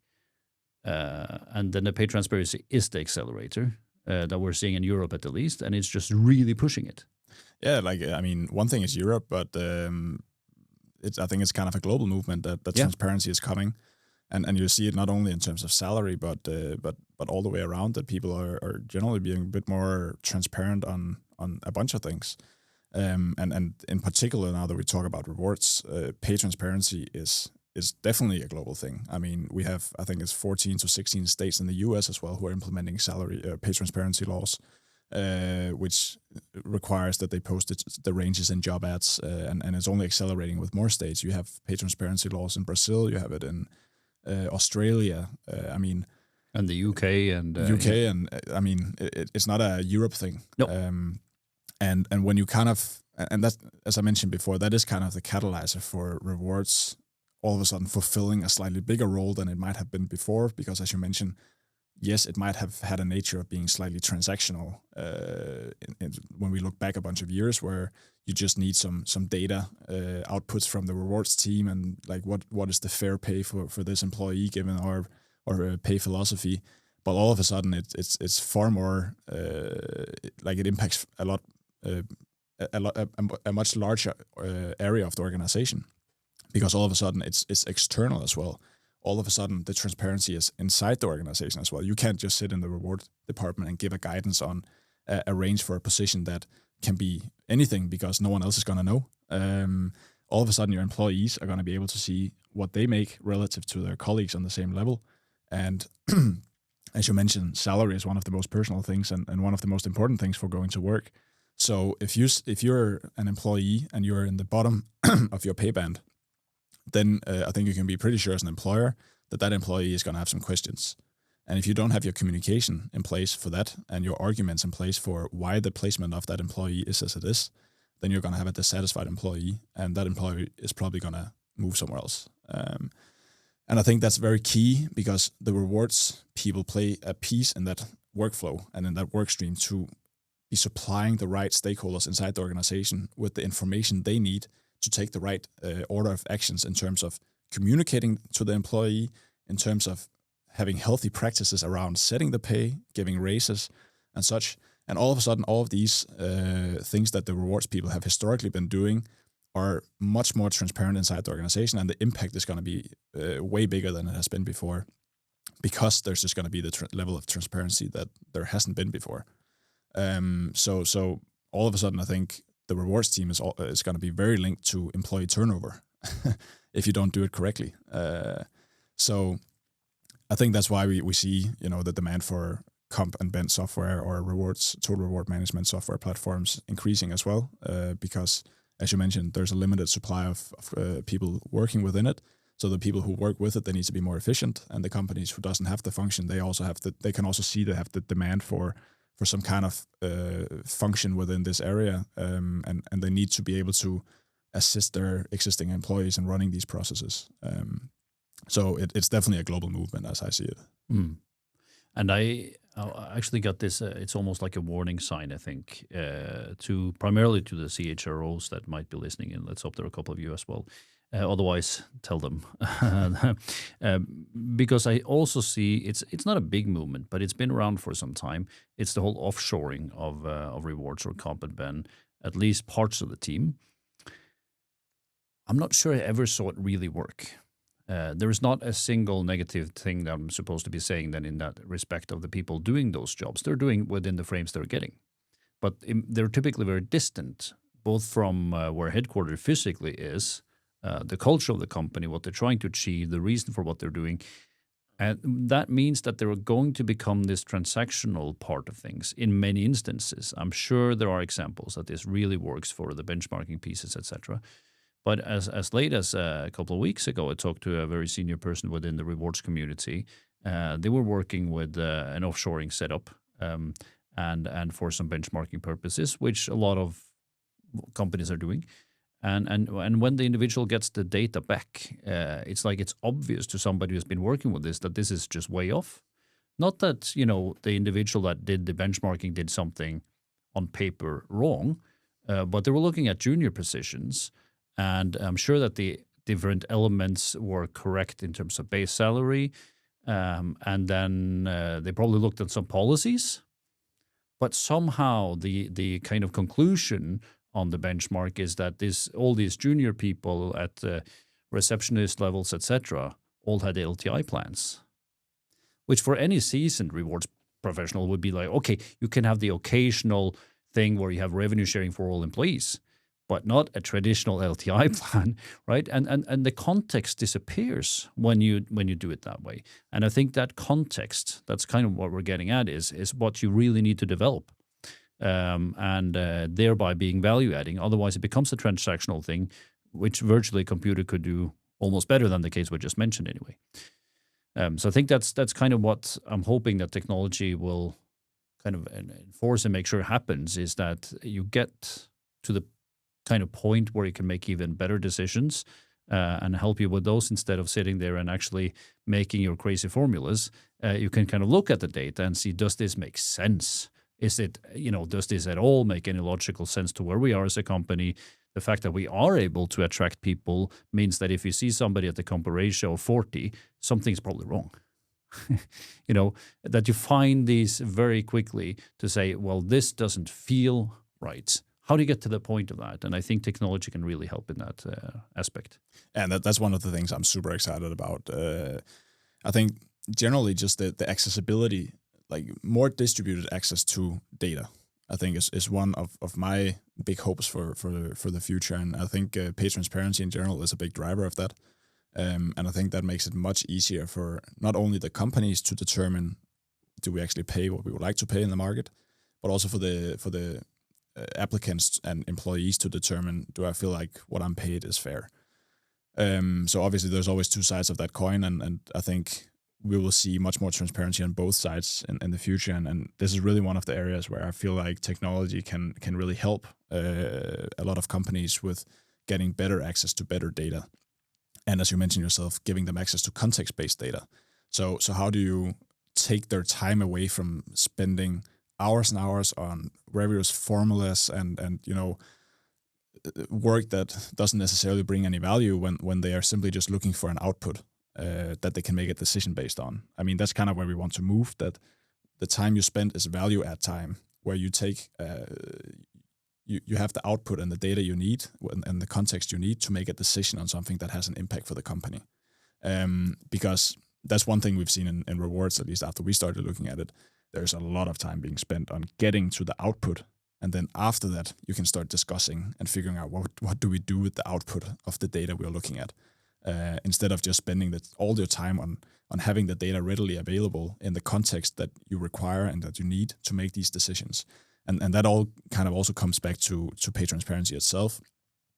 And then the pay transparency is the accelerator that we're seeing in Europe at the least, and it's just really pushing it. Yeah, one thing is Europe, but I think it's kind of a global movement that transparency is coming, and you see it not only in terms of salary, but all the way around, that people are generally being a bit more transparent on a bunch of things, and in particular now that we talk about rewards, pay transparency is definitely a global thing. I mean, we have, I think it's 14 to 16 states in the US as well who are implementing pay transparency laws, which requires that they post the ranges in job ads, and it's only accelerating with more states. You have pay transparency laws in Brazil, you have it in Australia, and the UK and and it's not a Europe thing. No. And when you kind of, and that, as I mentioned before, that is kind of the catalyzer for rewards all of a sudden fulfilling a slightly bigger role than it might have been before, because as you mentioned, yes, it might have had a nature of being slightly transactional when we look back a bunch of years, where you just need some data outputs from the rewards team, and like what is the fair pay for this employee given our pay philosophy. But all of a sudden, it's far more like it impacts a much larger area of the organization, because all of a sudden it's external as well. All of a sudden, the transparency is inside the organization as well. You can't just sit in the reward department and give a guidance on a range for a position that can be anything, because no one else is going to know. All of a sudden, your employees are going to be able to see what they make relative to their colleagues on the same level. And as you mentioned, salary is one of the most personal things and one of the most important things for going to work. So if you're an employee and you're in the bottom of your pay band, then I think you can be pretty sure as an employer that employee is going to have some questions. And if you don't have your communication in place for that, and your arguments in place for why the placement of that employee is as it is, then you're going to have a dissatisfied employee, and that employee is probably going to move somewhere else. And I think that's very key, because the rewards people play a piece in that workflow and in that work stream to be supplying the right stakeholders inside the organization with the information they need to take the right order of actions in terms of communicating to the employee, in terms of having healthy practices around setting the pay, giving raises and such. And all of a sudden, all of these things that the rewards people have historically been doing are much more transparent inside the organization, and the impact is going to be way bigger than it has been before, because there's just going to be the level of transparency that there hasn't been before. So all of a sudden, I think the rewards team is going to be very linked to employee turnover if you don't do it correctly. So I think that's why we see the demand for comp and bench software or total reward management software platforms increasing as well, because as you mentioned, there's a limited supply of people working within it. So the people who work with it, they need to be more efficient, and the companies who doesn't have the function, they can also see they have the demand for some kind of function within this area, and they need to be able to assist their existing employees in running these processes. So it's definitely a global movement as I see it. Mm. And I actually got this, it's almost like a warning sign, I think, primarily to the CHROs that might be listening, and let's hope there are a couple of you as well. Otherwise, tell them. Because I also see it's not a big movement, but it's been around for some time. It's the whole offshoring of rewards or comp and ben, at least parts of the team. I'm not sure I ever saw it really work. There is not a single negative thing that I'm supposed to be saying then in that respect of the people doing those jobs. They're doing within the frames they're getting. But they're typically very distant, both from where headquarters physically is, the culture of the company, what they're trying to achieve, the reason for what they're doing. And that means that they're going to become this transactional part of things in many instances. I'm sure there are examples that this really works for the benchmarking pieces, etc. But as late as a couple of weeks ago, I talked to a very senior person within the rewards community. They were working with an offshoring setup and for some benchmarking purposes, which a lot of companies are doing. And when the individual gets the data back, it's like it's obvious to somebody who's been working with this that this is just way off. Not that, the individual that did the benchmarking did something on paper wrong, but they were looking at junior positions, and I'm sure that the different elements were correct in terms of base salary, and then they probably looked at some policies, but somehow the kind of conclusion on the benchmark is that all these junior people at receptionist levels, etc., all had LTI plans, which for any seasoned rewards professional would be like, okay, you can have the occasional thing where you have revenue sharing for all employees, but not a traditional LTI plan, right? And the context disappears when you do it that way. And I think that context, that's kind of what we're getting at, is what you really need to develop, and thereby being value adding. Otherwise, it becomes a transactional thing, which virtually a computer could do almost better than the case we just mentioned anyway. So I think that's kind of what I'm hoping that technology will kind of enforce and make sure happens, is that you get to the kind of point where you can make even better decisions and help you with those instead of sitting there and actually making your crazy formulas. You can kind of look at the data and see, does this make sense? Is it, does this at all make any logical sense to where we are as a company? The fact that we are able to attract people means that if you see somebody at the comp ratio of 40, something's probably wrong. That you find these very quickly to say, well, this doesn't feel right. How do you get to the point of that? And I think technology can really help in that aspect. And that's one of the things I'm super excited about. I think generally just the accessibility, like more distributed access to data, I think is one of my big hopes for the future. And I think pay transparency in general is a big driver of that. And I think that makes it much easier for not only the companies to determine, do we actually pay what we would like to pay in the market, but also for the applicants and employees to determine, do I feel like what I'm paid is fair? So obviously there's always two sides of that coin, and I think we will see much more transparency on both sides in the future. And this is really one of the areas where I feel like technology can really help a lot of companies with getting better access to better data. And as you mentioned yourself, giving them access to context-based data. So how do you take their time away from spending hours and hours on various formulas and work that doesn't necessarily bring any value when they are simply just looking for an output that they can make a decision based on? I mean, that's kind of where we want to move, that the time you spend is value add time, where you take you have the output and the data you need and the context you need to make a decision on something that has an impact for the company. Because that's one thing we've seen in rewards, at least after we started looking at it. There's a lot of time being spent on getting to the output. And then after that, you can start discussing and figuring out what do we do with the output of the data we're looking at, instead of just spending all your time on having the data readily available in the context that you require and that you need to make these decisions. And that all kind of also comes back to pay transparency itself.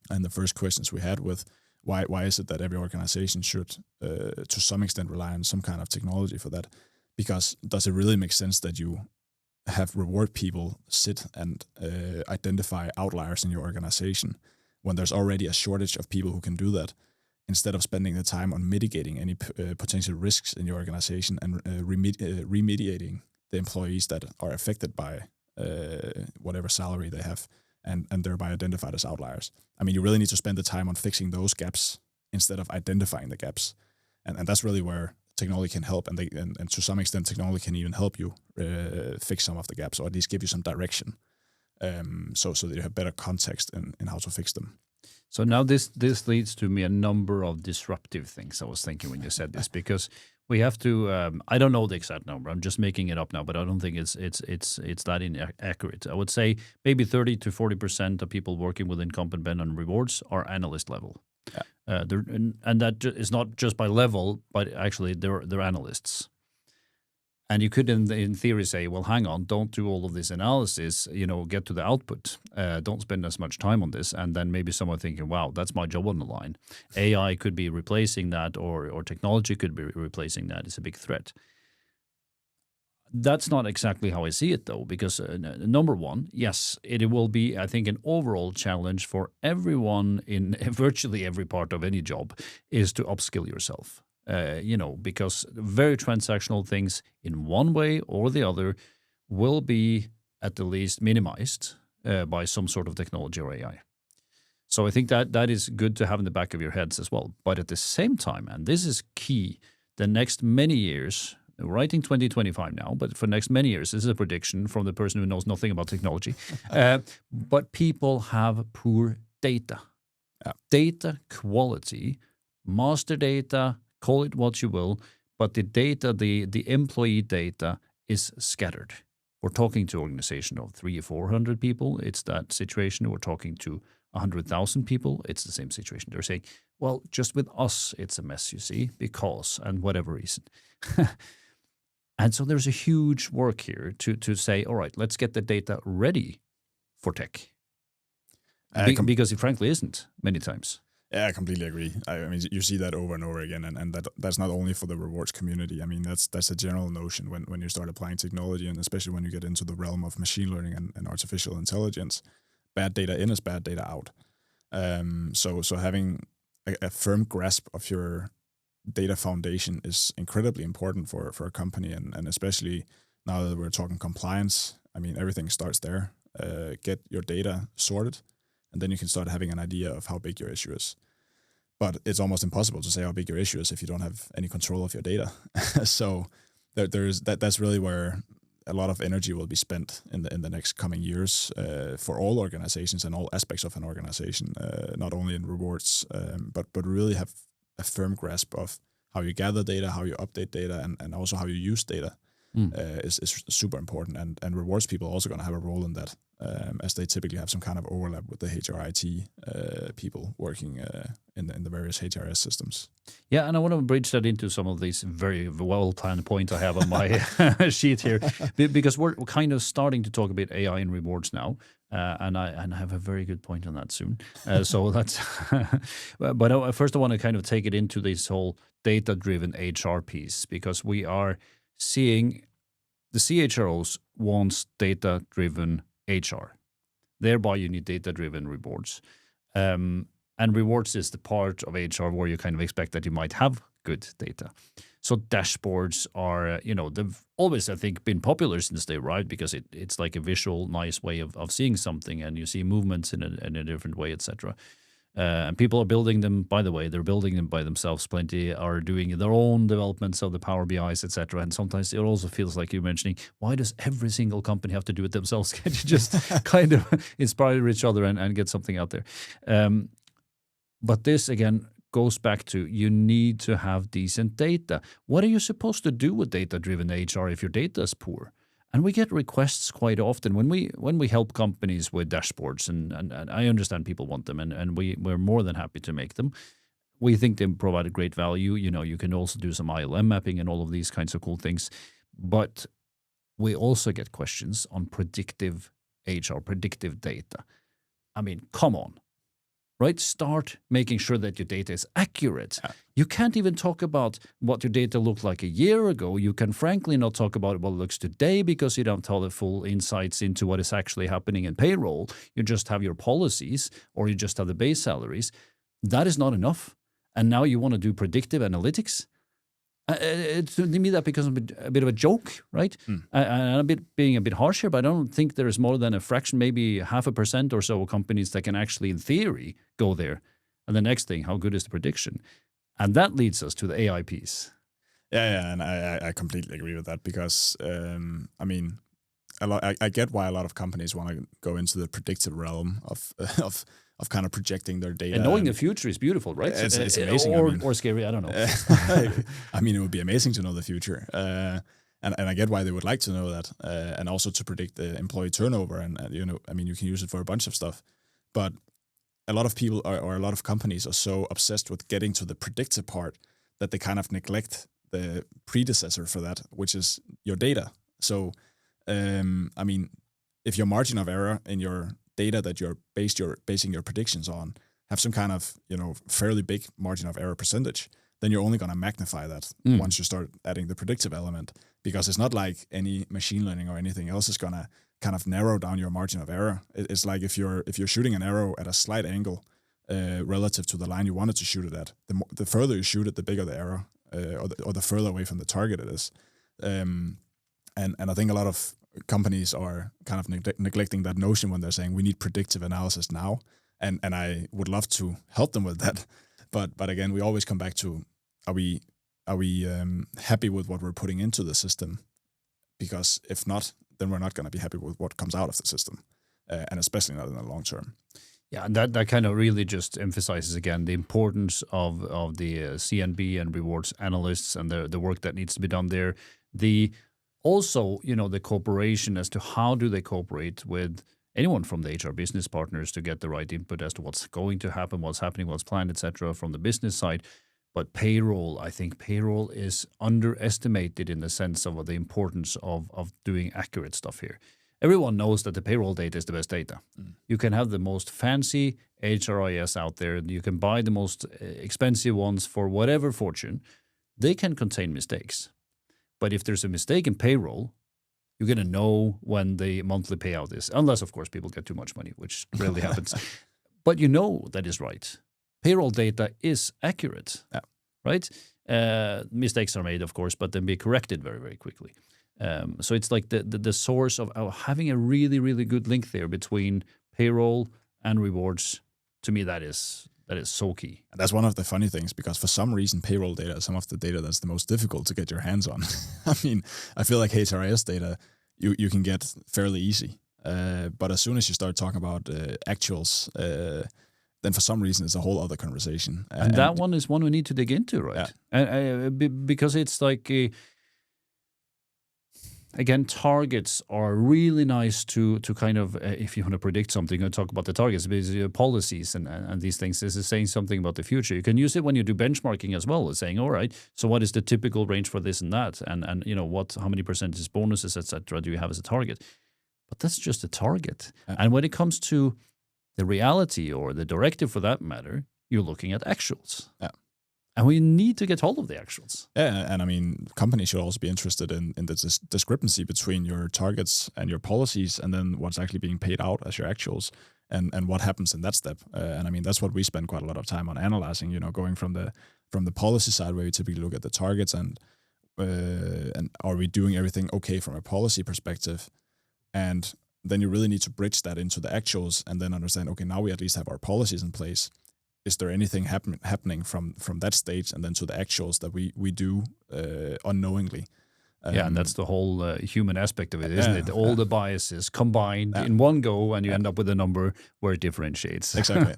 And the first questions we had with why is it that every organization should, to some extent, rely on some kind of technology for that? Because does it really make sense that you have reward people sit and identify outliers in your organization when there's already a shortage of people who can do that, instead of spending the time on mitigating any potential risks in your organization and remediating the employees that are affected by whatever salary they have and thereby identified as outliers? I mean, you really need to spend the time on fixing those gaps instead of identifying the gaps. And that's really where technology can help, and to some extent, technology can even help you fix some of the gaps, or at least give you some direction, so that you have better context in how to fix them. So now this leads to me a number of disruptive things I was thinking when you said this, because we have to. I don't know the exact number. I'm just making it up now, but I don't think it's that inaccurate. I would say maybe 30 to 40% of people working within comp and ben and rewards are analyst level. Yeah. And that is not just by level, but actually they're analysts. And you could, in theory, say, well, hang on, don't do all of this analysis, get to the output. Don't spend as much time on this. And then maybe someone thinking, wow, that's my job on the line. AI could be replacing that, or technology could be replacing that. It's a big threat. That's not exactly how I see it, though, because number one, yes, it will be, I think, an overall challenge for everyone in virtually every part of any job is to upskill yourself. Because very transactional things in one way or the other will be at the least minimized by some sort of technology or AI. So I think that is good to have in the back of your heads as well. But at the same time, and this is key, the next many years, we're writing 2025 now, but for the next many years, this is a prediction from the person who knows nothing about technology. But people have poor data. Yeah. Data quality, master data, call it what you will, but the data, the employee data is scattered. We're talking to an organization of 300 or 400 people. It's that situation. We're talking to 100,000 people. It's the same situation. They're saying, well, just with us, it's a mess, you see, because, and whatever reason. And so there's a huge work here to say, all right, let's get the data ready for tech. Because it frankly isn't many times. Yeah, I completely agree. I mean, you see that over and over again, and that's not only for the rewards community. I mean, that's a general notion when you start applying technology, and especially when you get into the realm of machine learning and artificial intelligence. Bad data in is bad data out. So having a firm grasp of your data foundation is incredibly important for a company, and especially now that we're talking compliance. I mean, everything starts there. Get your data sorted, and then you can start having an idea of how big your issue is. But it's almost impossible to say how big your issue is if you don't have any control of your data. So that's really where a lot of energy will be spent in the next coming years for all organizations and all aspects of an organization, not only in rewards, but really have a firm grasp of how you gather data, how you update data, and also how you use data is super important. And rewards people are also going to have a role in that, as they typically have some kind of overlap with the HRIT people working in the various HRS systems. Yeah, and I want to bridge that into some of these very well-planned points I have on my sheet here, because we're kind of starting to talk about AI in rewards now, and I have a very good point on that soon. So that's, but first I want to kind of take it into this whole data-driven HR piece, because we are seeing the CHROs wants data-driven HR. Thereby, you need data-driven rewards. And rewards is the part of HR where you kind of expect that you might have good data. So dashboards are, they've always, I think, been popular since they arrived, because it's like a visual, nice way of seeing something, and you see movements in a different way, etc. And people are building them, by the way, they're building them by themselves. Plenty are doing their own developments of the Power BIs, etc. And sometimes it also feels like you're mentioning, why does every single company have to do it themselves? Can't you just kind of inspire each other and get something out there? But this, again, goes back to you need to have decent data. What are you supposed to do with data-driven HR if your data is poor? And we get requests quite often when we help companies with dashboards, and I understand people want them, and we're more than happy to make them. We think they provide a great value. You can also do some ILM mapping and all of these kinds of cool things. But we also get questions on predictive HR, predictive data. I mean, come on. Right? Start making sure that your data is accurate. Yeah. You can't even talk about what your data looked like a year ago. You can frankly not talk about what it looks today, because you don't tell the full insights into what is actually happening in payroll. You just have your policies, or you just have the base salaries. That is not enough. And now you want to do predictive analytics? To me, that becomes a bit of a joke, right? And being a bit harsh here, but I don't think there is more than a fraction, maybe 0.5% or so of companies that can actually, in theory, go there. And the next thing, how good is the prediction? And that leads us to the AI piece. Yeah, and I completely agree with that, because I mean, I get why a lot of companies want to go into the predictive realm of kind of projecting their data. And knowing the future is beautiful, right? It's amazing. Or scary, I don't know. I mean, it would be amazing to know the future. And I get why they would like to know that. And also to predict the employee turnover. And, I mean, you can use it for a bunch of stuff. But a lot of people or a lot of companies are so obsessed with getting to the predictive part that they kind of neglect the predecessor for that, which is your data. So, I mean, if your margin of error in your data that you're basing your predictions on have some kind of fairly big margin of error percentage, then you're only going to magnify that once you start adding the predictive element, because it's not like any machine learning or anything else is going to kind of narrow down your margin of error. It's like if you're shooting an arrow at a slight angle relative to the line you wanted to shoot it at, the further you shoot it, the bigger the error, or the further away from the target it is. And I think a lot of companies are kind of neglecting that notion when they're saying we need predictive analysis now, and I would love to help them with that, but again, we always come back to are we happy with what we're putting into the system? Because if not, then we're not going to be happy with what comes out of the system, and especially not in the long term. Yeah, and that kind of really just emphasizes again the importance of the CNB and rewards analysts and the work that needs to be done there. Also, the cooperation as to how do they cooperate with anyone from the HR business partners to get the right input as to what's going to happen, what's happening, what's planned, etc. from the business side. But I think payroll is underestimated in the sense of the importance of doing accurate stuff here. Everyone knows that the payroll data is the best data. You can have the most fancy HRIS out there. You can buy the most expensive ones for whatever fortune. They can contain mistakes. But if there's a mistake in payroll, you're going to know when the monthly payout is, unless, of course, people get too much money, which rarely happens. But that is right. Payroll data is accurate, right? Mistakes are made, of course, but then be corrected very, very quickly. So it's like the source of having a really, really good link there between payroll and rewards. To me, that is so key. And that's one of the funny things, because for some reason, payroll data is some of the data that's the most difficult to get your hands on. I mean, I feel like HRIS data you can get fairly easy. But as soon as you start talking about actuals, then for some reason it's a whole other conversation. And that one is one we need to dig into, right? Yeah. Because it's like... Again, targets are really nice to kind of, if you want to predict something, and talk about the targets, because policies and these things, this is saying something about the future. You can use it when you do benchmarking as well, as saying, all right, so what is the typical range for this and that? And how many percentage bonuses, etc. do you have as a target? But that's just a target. Yeah. And when it comes to the reality or the directive for that matter, you're looking at actuals. Yeah. And we need to get hold of the actuals. Yeah, and I mean, companies should also be interested in the discrepancy between your targets and your policies, and then what's actually being paid out as your actuals, and what happens in that step. And I mean, that's what we spend quite a lot of time on analyzing. Going from the policy side, where we typically look at the targets and are we doing everything okay from a policy perspective, and then you really need to bridge that into the actuals, and then understand, okay, now we at least have our policies in place. Is there anything happening from that stage and then to the actuals that we do unknowingly? And that's the whole human aspect of it, isn't it? All the biases combined in one go, and you end up with a number where it differentiates. Exactly.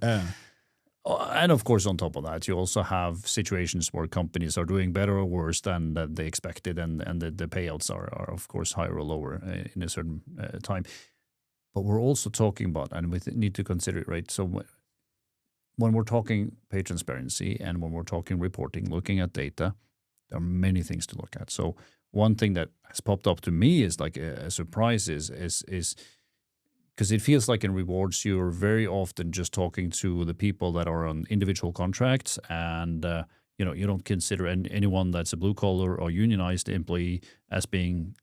And of course, on top of that, you also have situations where companies are doing better or worse than they expected, and the payouts are of course higher or lower in a certain time. But we're also talking about, and we need to consider it, right? So when we're talking pay transparency and when we're talking reporting, looking at data, there are many things to look at. So one thing that has popped up to me is like a surprise is because it feels like in rewards, you're very often just talking to the people that are on individual contracts, and you don't consider anyone that's a blue collar or unionized employee as being,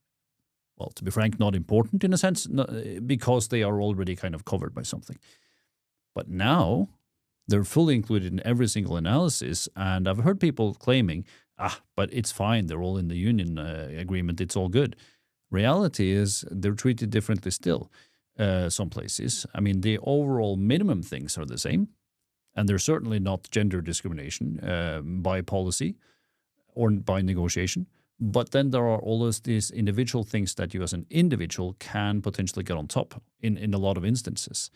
well, to be frank, not important in a sense, because they are already kind of covered by something. But now they're fully included in every single analysis, and I've heard people claiming, but it's fine, they're all in the union agreement, it's all good. Reality is they're treated differently still, some places. I mean, the overall minimum things are the same, and there's certainly not gender discrimination by policy or by negotiation. But then there are all of these individual things that you as an individual can potentially get on top in a lot of instances.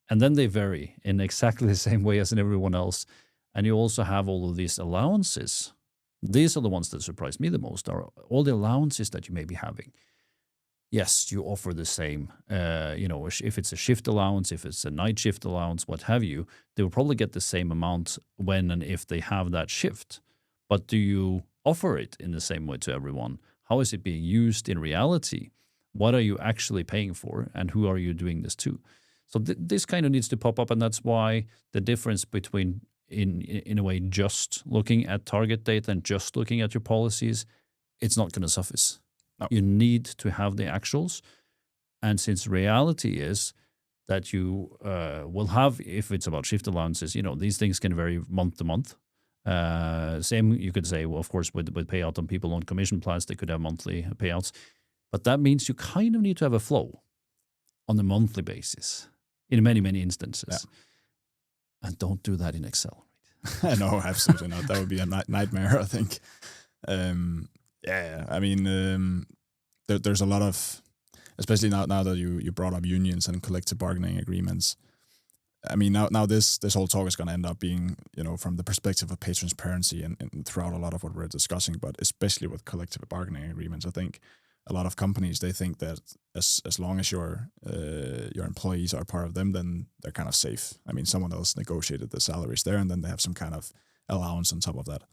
And then they vary in exactly the same way as in everyone else. And you also have all of these allowances. These are the ones that surprise me the most, are all the allowances that you may be having. Yes, you offer the same, if it's a shift allowance, if it's a night shift allowance, what have you, they will probably get the same amount when and if they have that shift. But do you offer it in the same way to everyone? How is it being used in reality? What are you actually paying for, and who are you doing this to? So this kind of needs to pop up, and that's why the difference between, in a way, just looking at target data and just looking at your policies, it's not going to suffice. No. You need to have the actuals, and since reality is that you will have, if it's about shift allowances, these things can vary month to month. Same, you could say, well, of course, with payout on people on commission plans, they could have monthly payouts. But that means you kind of need to have a flow on a monthly basis in many, many instances. Yeah. And don't do that in Excel. No, absolutely not. That would be a nightmare, I think. I mean, there's a lot of, especially now that you brought up unions and collective bargaining agreements. I mean, now this whole talk is going to end up being, from the perspective of pay transparency and throughout a lot of what we're discussing, but especially with collective bargaining agreements, I think a lot of companies, they think that as long as your employees are part of them, then they're kind of safe. I mean, someone else negotiated the salaries there, and then they have some kind of allowance on top of that.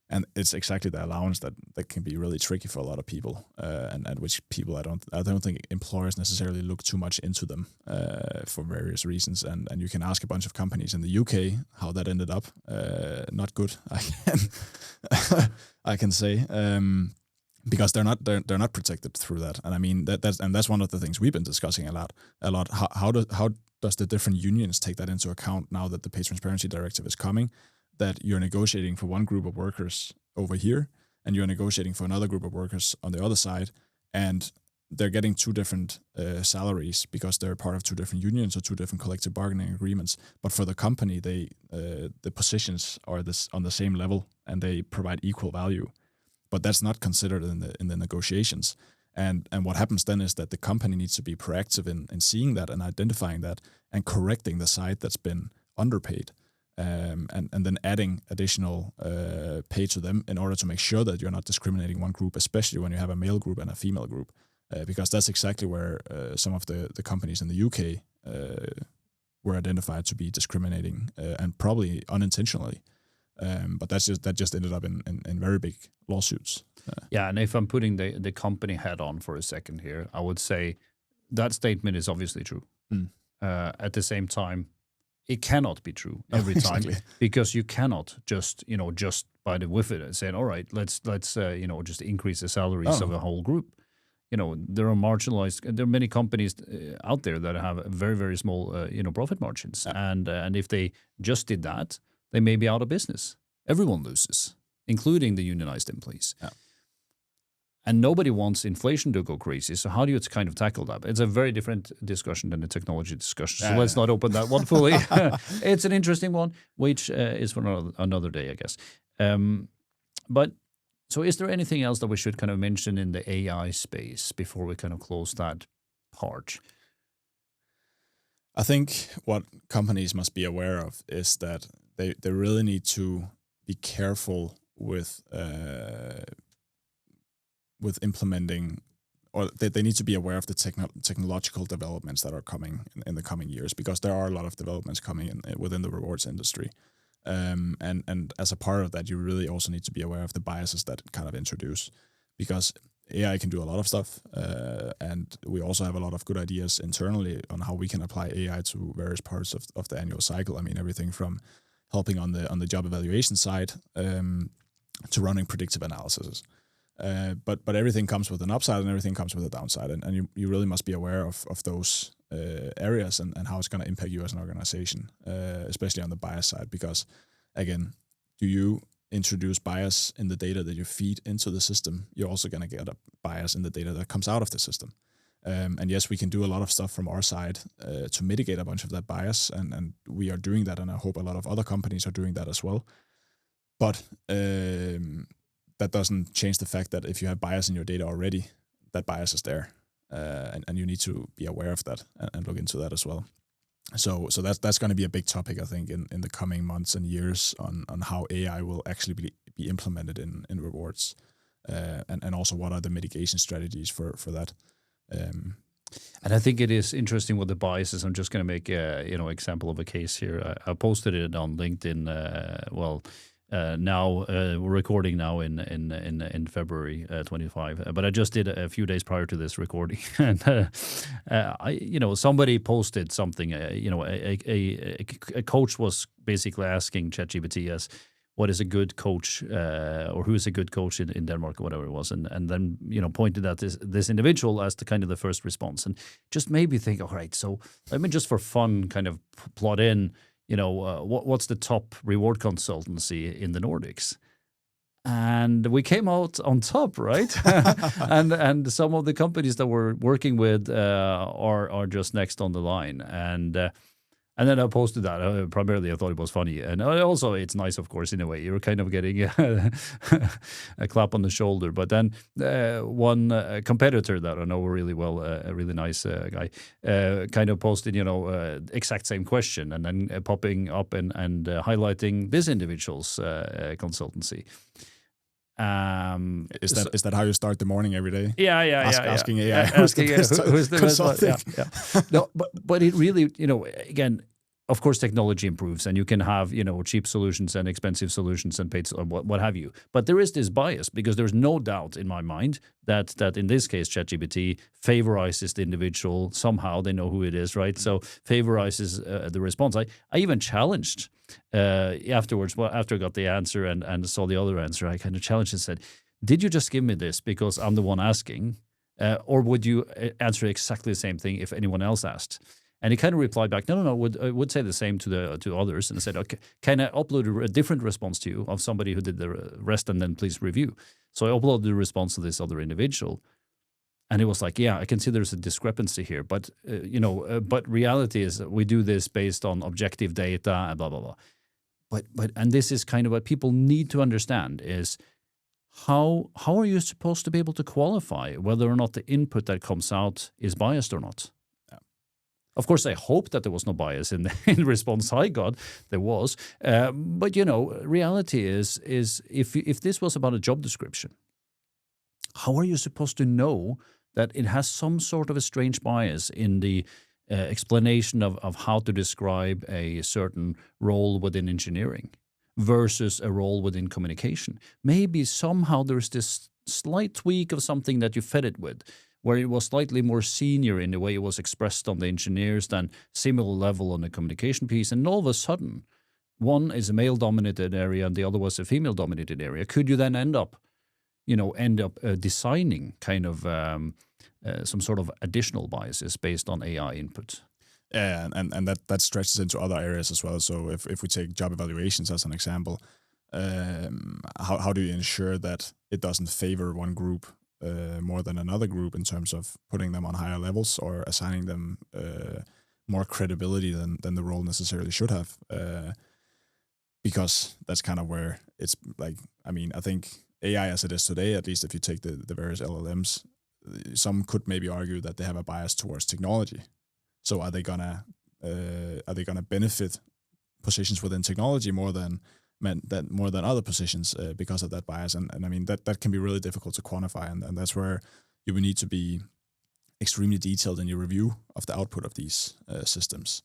And it's exactly the allowance that can be really tricky for a lot of people, and which people I don't think employers necessarily look too much into them for various reasons. And you can ask a bunch of companies in the UK how that ended up. Not good, I can say, because they're not protected through that. And I mean that's one of the things we've been discussing a lot. How does the different unions take that into account now that the Pay Transparency Directive is coming? That you're negotiating for one group of workers over here, and you're negotiating for another group of workers on the other side, and they're getting two different salaries because they're part of two different unions or two different collective bargaining agreements. But for the company, the positions are on the same level, and they provide equal value. But that's not considered in the negotiations. And what happens then is that the company needs to be proactive in seeing that and identifying that and correcting the side that's been underpaid. And then adding additional pay to them in order to make sure that you're not discriminating one group, especially when you have a male group and a female group, because that's exactly where some of the companies in the UK were identified to be discriminating, and probably unintentionally. But that just ended up in very big lawsuits. Yeah, and if I'm putting the company head on for a second here, I would say that statement is obviously true. At the same time, it cannot be true every time, because you cannot just by the whiff of it saying, all right, let's just increase the salaries of a whole group. There are marginalized. There are many companies out there that have very, very small profit margins, and if they just did that, they may be out of business. Everyone loses, including the unionized employees. Yeah. And nobody wants inflation to go crazy. So how do you kind of tackle that? It's a very different discussion than the technology discussion. So let's not open that one fully. It's an interesting one, which is for another day, I guess. But so is there anything else that we should kind of mention in the AI space before we kind of close that part? I think what companies must be aware of is that they really need to be careful with implementing, or they need to be aware of the technological developments that are coming in the coming years, because there are a lot of developments coming within the rewards industry. And as a part of that, you really also need to be aware of the biases that it kind of introduce, because AI can do a lot of stuff, and we also have a lot of good ideas internally on how we can apply AI to various parts of the annual cycle. I mean, everything from helping on the job evaluation side to running predictive analysis. But everything comes with an upside and everything comes with a downside, and you really must be aware of those areas and how it's going to impact you as an organization, especially on the bias side. Because again, do you introduce bias in the data that you feed into the system, you're also going to get a bias in the data that comes out of the system. And yes, we can do a lot of stuff from our side to mitigate a bunch of that bias, and we are doing that, and I hope a lot of other companies are doing that as well. But that doesn't change the fact that if you have bias in your data already, that bias is there, and you need to be aware of that and look into that as well. So that's going to be a big topic, I think, in the coming months and years on how AI will actually be implemented in rewards, and also what are the mitigation strategies for that. And I think it is interesting with the biases. I'm just going to make a example of a case here. I posted it on LinkedIn. Now we're recording now in February 25, but I just did a few days prior to this recording, and somebody posted something. A coach was basically asking ChatGPT as what is a good coach, or who is a good coach in Denmark, or whatever it was, and then pointed at this individual as the kind of the first response, and just made me think, all right, so let me just for fun kind of plot in. What's the top reward consultancy in the Nordics? And we came out on top, right? and some of the companies that we're working with are just next on the line. And then I posted that. Primarily, I thought it was funny. And also, it's nice, of course, in a way. You're kind of getting a clap on the shoulder. But then one competitor that I know really well, a really nice guy, kind of posted, exact same question and then popping up and highlighting this individual's consultancy. Is that how you start the morning every day? Yeah. Asking AI who's the best consulting? Yeah. No, but it really, again, of course, technology improves, and you can have cheap solutions and expensive solutions and paid what have you. But there is this bias because there's no doubt in my mind that in this case, ChatGPT favorizes the individual somehow. They know who it is, right? So favorizes the response. I even challenged afterwards. Well, after I got the answer and saw the other answer, I kind of challenged and said, "Did you just give me this because I'm the one asking, or would you answer exactly the same thing if anyone else asked?" And he kind of replied back, no, would say the same to others, and said, okay, can I upload a different response to you of somebody who did the rest, and then please review. So I uploaded the response to this other individual, and it was like, yeah, I can see there's a discrepancy here, but but reality is we do this based on objective data and blah blah blah. But and this is kind of what people need to understand is how are you supposed to be able to qualify whether or not the input that comes out is biased or not? Of course, I hope that there was no bias in the response I got. There was, but reality is if this was about a job description, how are you supposed to know that it has some sort of a strange bias in the explanation of how to describe a certain role within engineering versus a role within communication? Maybe somehow there's this slight tweak of something that you fed it with, where it was slightly more senior in the way it was expressed on the engineers than similar level on the communication piece. And all of a sudden, one is a male-dominated area and the other was a female-dominated area. Could you then end up designing kind of some sort of additional biases based on AI input? Yeah, and that stretches into other areas as well. So if we take job evaluations as an example, how do you ensure that it doesn't favor one group more than another group in terms of putting them on higher levels or assigning them more credibility than the role necessarily should have? Because that's kind of where it's like, I think AI as it is today, at least if you take the various LLMs, some could maybe argue that they have a bias towards technology. So are they gonna benefit positions within technology more than other positions because of that bias? And I mean that can be really difficult to quantify, and that's where you will need to be extremely detailed in your review of the output of these systems,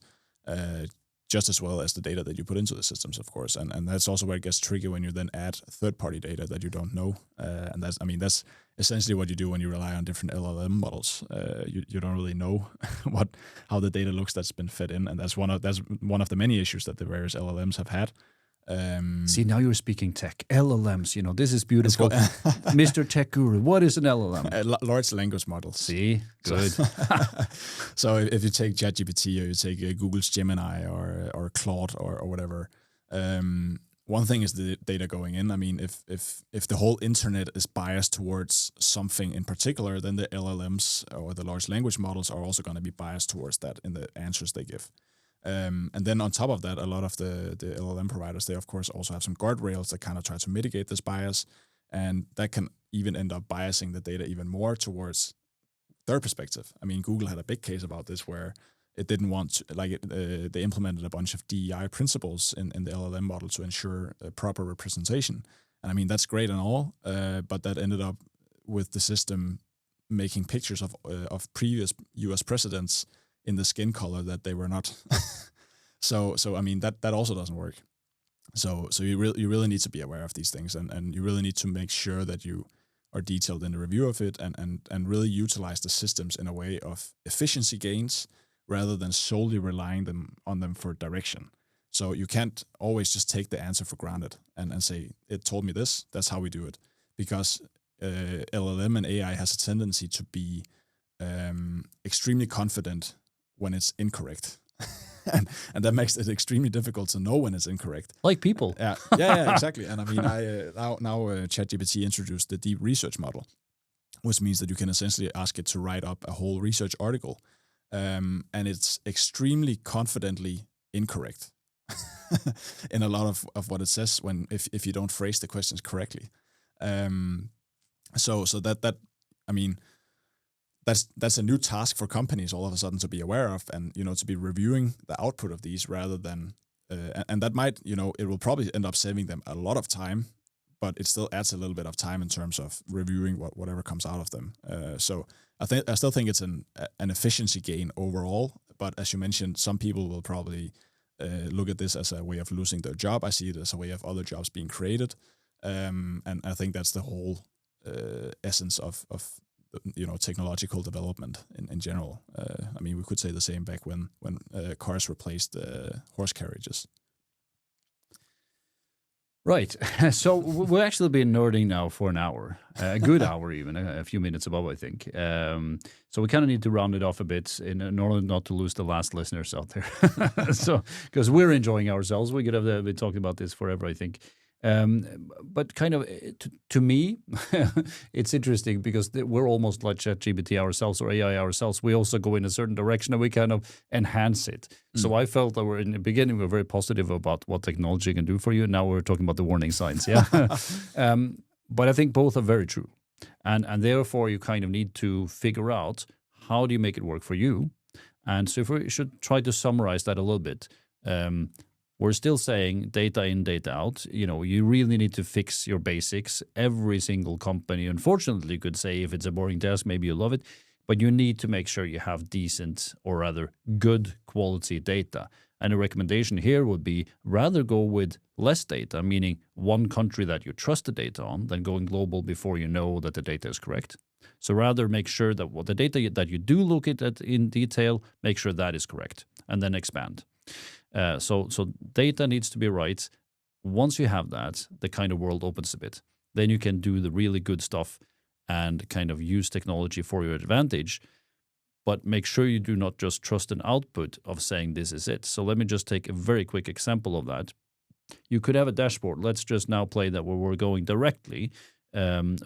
just as well as the data that you put into the systems, of course. And that's also where it gets tricky when you then add third-party data that you don't know. And that's essentially what you do when you rely on different LLM models. You don't really know how the data looks that's been fed in, and that's one of the many issues that the various LLMs have had. See, now you're speaking tech. LLMs, this is beautiful. Mr. Tech Guru, what is an LLM? Large language models. See, good. So if you take ChatGPT or you take Google's Gemini or Claude or whatever, one thing is the data going in. I mean, if the whole internet is biased towards something in particular, then the LLMs or the large language models are also going to be biased towards that in the answers they give. And then on top of that, a lot of the LLM providers, they of course also have some guardrails that kind of try to mitigate this bias, and that can even end up biasing the data even more towards their perspective. I mean, Google had a big case about this where it didn't want to, they implemented a bunch of DEI principles in the LLM model to ensure proper representation. And I mean, that's great and all, but that ended up with the system making pictures of previous US presidents in the skin color that they were not. So I mean that also doesn't work. So you really need to be aware of these things, and you really need to make sure that you are detailed in the review of it and really utilize the systems in a way of efficiency gains rather than solely relying on them for direction. So you can't always just take the answer for granted and say, it told me this, that's how we do it. Because LLM and AI has a tendency to be extremely confident when it's incorrect. and that makes it extremely difficult to know when it's incorrect. Like people. Yeah, exactly. And I mean, now ChatGPT introduced the deep research model, which means that you can essentially ask it to write up a whole research article, and it's extremely confidently incorrect in a lot of what it says if you don't phrase the questions correctly. So that I mean, that's a new task for companies all of a sudden to be aware of, and to be reviewing the output of these rather than and that might it will probably end up saving them a lot of time, but it still adds a little bit of time in terms of reviewing whatever comes out of them. So I still think it's an efficiency gain overall, but as you mentioned, some people will probably look at this as a way of losing their job. I see it as a way of other jobs being created, and I think that's the whole essence of technological development in general. I mean, we could say the same back when cars replaced horse carriages. Right. So we've actually been nerding now for an hour, a good hour even, a few minutes above, I think. So we kind of need to round it off a bit in order not to lose the last listeners out there. So because we're enjoying ourselves, we could have been talking about this forever, I think. But kind of to me, it's interesting because we're almost like ChatGPT ourselves or AI ourselves. We also go in a certain direction and we kind of enhance it. So I felt that in the beginning, we were very positive about what technology can do for you. Now we're talking about the warning signs. Yeah. But I think both are very true. And therefore, you kind of need to figure out how do you make it work for you. And so if we should try to summarize that a little bit, we're still saying data in, data out. You really need to fix your basics. Every single company, unfortunately, could say if it's a boring task, maybe you love it, but you need to make sure you have decent or rather good quality data. And a recommendation here would be rather go with less data, meaning one country that you trust the data on, than going global before you know that the data is correct. So rather make sure that what the data that you do look at in detail, make sure that is correct, and then expand. So data needs to be right. Once you have that, the kind of world opens a bit. Then you can do the really good stuff and kind of use technology for your advantage. But make sure you do not just trust an output of saying this is it. So let me just take a very quick example of that. You could have a dashboard. Let's just now play that where we're going directly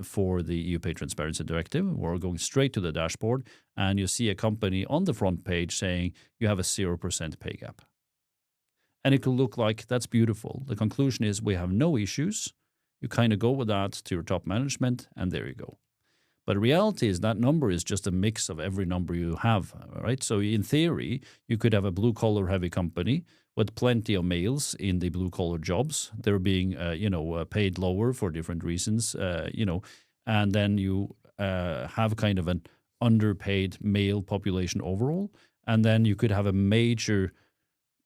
for the EU Pay Transparency Directive. We're going straight to the dashboard, and you see a company on the front page saying you have a 0% pay gap. And it could look like that's beautiful. The conclusion is we have no issues. You kind of go with that to your top management, and there you go. But the reality is that number is just a mix of every number you have, right? So in theory, you could have a blue-collar heavy company with plenty of males in the blue-collar jobs. They're being, paid lower for different reasons, and then you have kind of an underpaid male population overall. And then you could have a major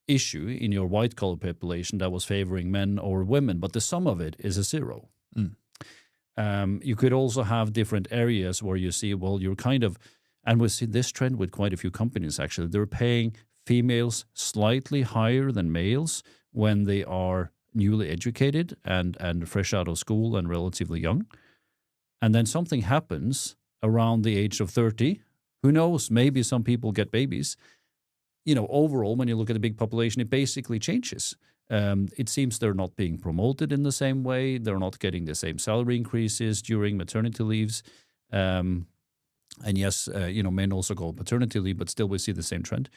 issue in your white-collar population that was favoring men or women, but the sum of it is a 0. You could also have different areas where you see, well, you're kind of, and we see this trend with quite a few companies actually, they're paying females slightly higher than males when they are newly educated and fresh out of school and relatively young. And then something happens around the age of 30. Who knows? Maybe some people get babies. Overall, when you look at the big population, it basically changes. It seems they're not being promoted in the same way. They're not getting the same salary increases during maternity leaves. And yes, men also go paternity leave, but still we see the same trend.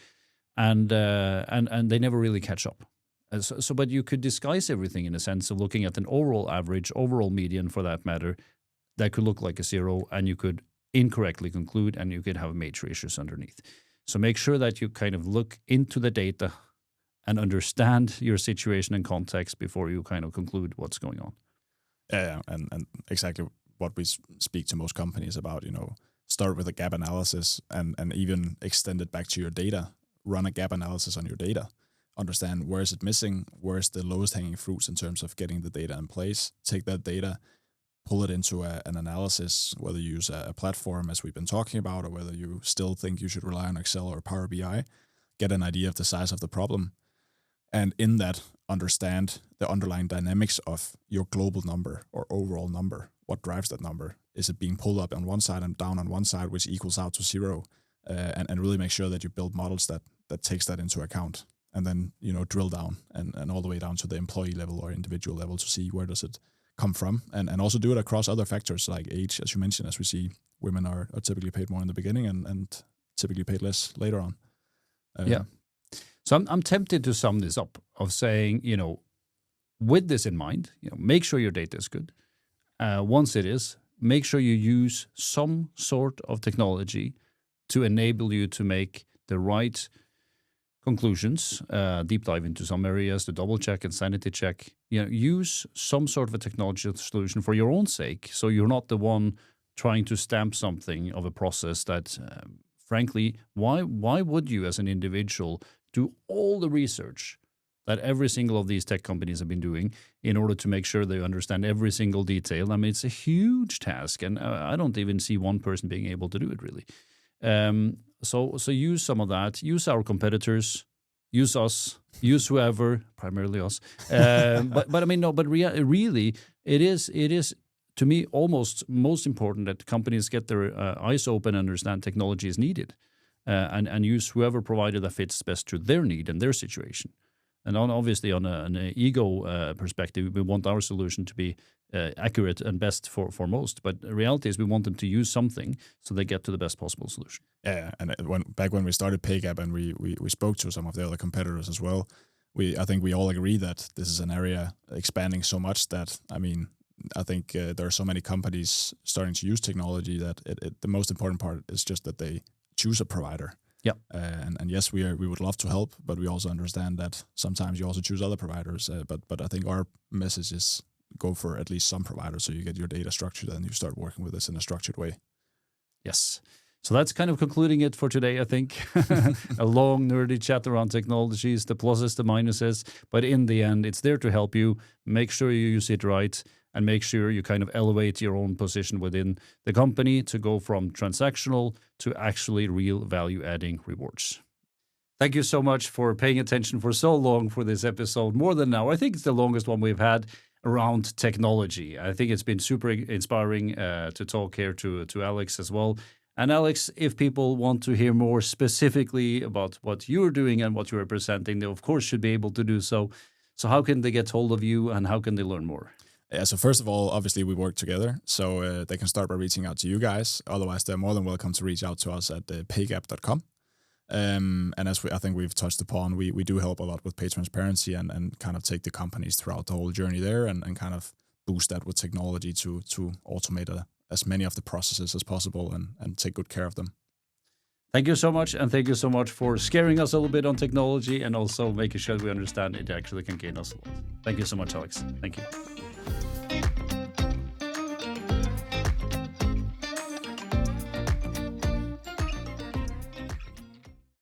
And they never really catch up. But you could disguise everything in a sense of looking at an overall average, overall median for that matter, that could look like a 0, and you could incorrectly conclude, and you could have major issues underneath. So make sure that you kind of look into the data and understand your situation and context before you kind of conclude what's going on. Yeah, and exactly what we speak to most companies about, start with a gap analysis and even extend it back to your data. Run a gap analysis on your data. Understand where is it missing, where's the lowest hanging fruits in terms of getting the data in place. Take that data, pull it into an analysis, whether you use a platform as we've been talking about, or whether you still think you should rely on Excel or Power BI, get an idea of the size of the problem. And in that, understand the underlying dynamics of your global number or overall number. What drives that number? Is it being pulled up on one side and down on one side, which equals out to 0? And really make sure that you build models that takes that into account. and then drill down and all the way down to the employee level or individual level to see where does it come from, and also do it across other factors like age, as you mentioned, as we see women are typically paid more in the beginning and typically paid less later on. Yeah. So I'm tempted to sum this up of saying, with this in mind, make sure your data is good. Once it is, make sure you use some sort of technology to enable you to make the right conclusions, deep dive into some areas, to double check and sanity check. Use some sort of a technology solution for your own sake, so you're not the one trying to stamp something of a process that, frankly, why would you as an individual do all the research that every single of these tech companies have been doing in order to make sure they understand every single detail? I mean, it's a huge task, and I don't even see one person being able to do it, really. So use some of that. Use our competitors. Use us. Use whoever, primarily us. But I mean, no. But really, it is to me almost most important that companies get their eyes open and understand technology is needed, and use whoever provider that fits best to their need and their situation. And obviously, on an ego perspective, we want our solution to be accurate and best for most. But the reality is we want them to use something so they get to the best possible solution. Yeah, and back when we started PayGap and we spoke to some of the other competitors as well, I think we all agree that this is an area expanding so much that, I mean, I think there are so many companies starting to use technology that the most important part is just that they choose a provider. Yeah, and yes, we would love to help, but we also understand that sometimes you also choose other providers. But I think our message is go for at least some provider so you get your data structured and you start working with this in a structured way. Yes. So that's kind of concluding it for today, I think. A long, nerdy chat around technologies, the pluses, the minuses. But in the end, it's there to help you. Make sure you use it right and make sure you kind of elevate your own position within the company to go from transactional to actually real value-adding rewards. Thank you so much for paying attention for so long for this episode, more than now. I think it's the longest one we've had around technology. I think it's been super inspiring to talk here to Alex as well. And Alex, if people want to hear more specifically about what you're doing and what you're representing, they of course should be able to do so. So how can they get hold of you and how can they learn more? Yeah, so first of all, obviously we work together, so they can start by reaching out to you guys. Otherwise, they're more than welcome to reach out to us at paygap.com. And as I think we've touched upon, we do help a lot with pay transparency and kind of take the companies throughout the whole journey there and kind of boost that with technology to automate as many of the processes as possible and take good care of them. Thank you so much, and thank you so much for scaring us a little bit on technology and also making sure we understand it actually can gain us a lot. Thank you so much, Alex. Thank you.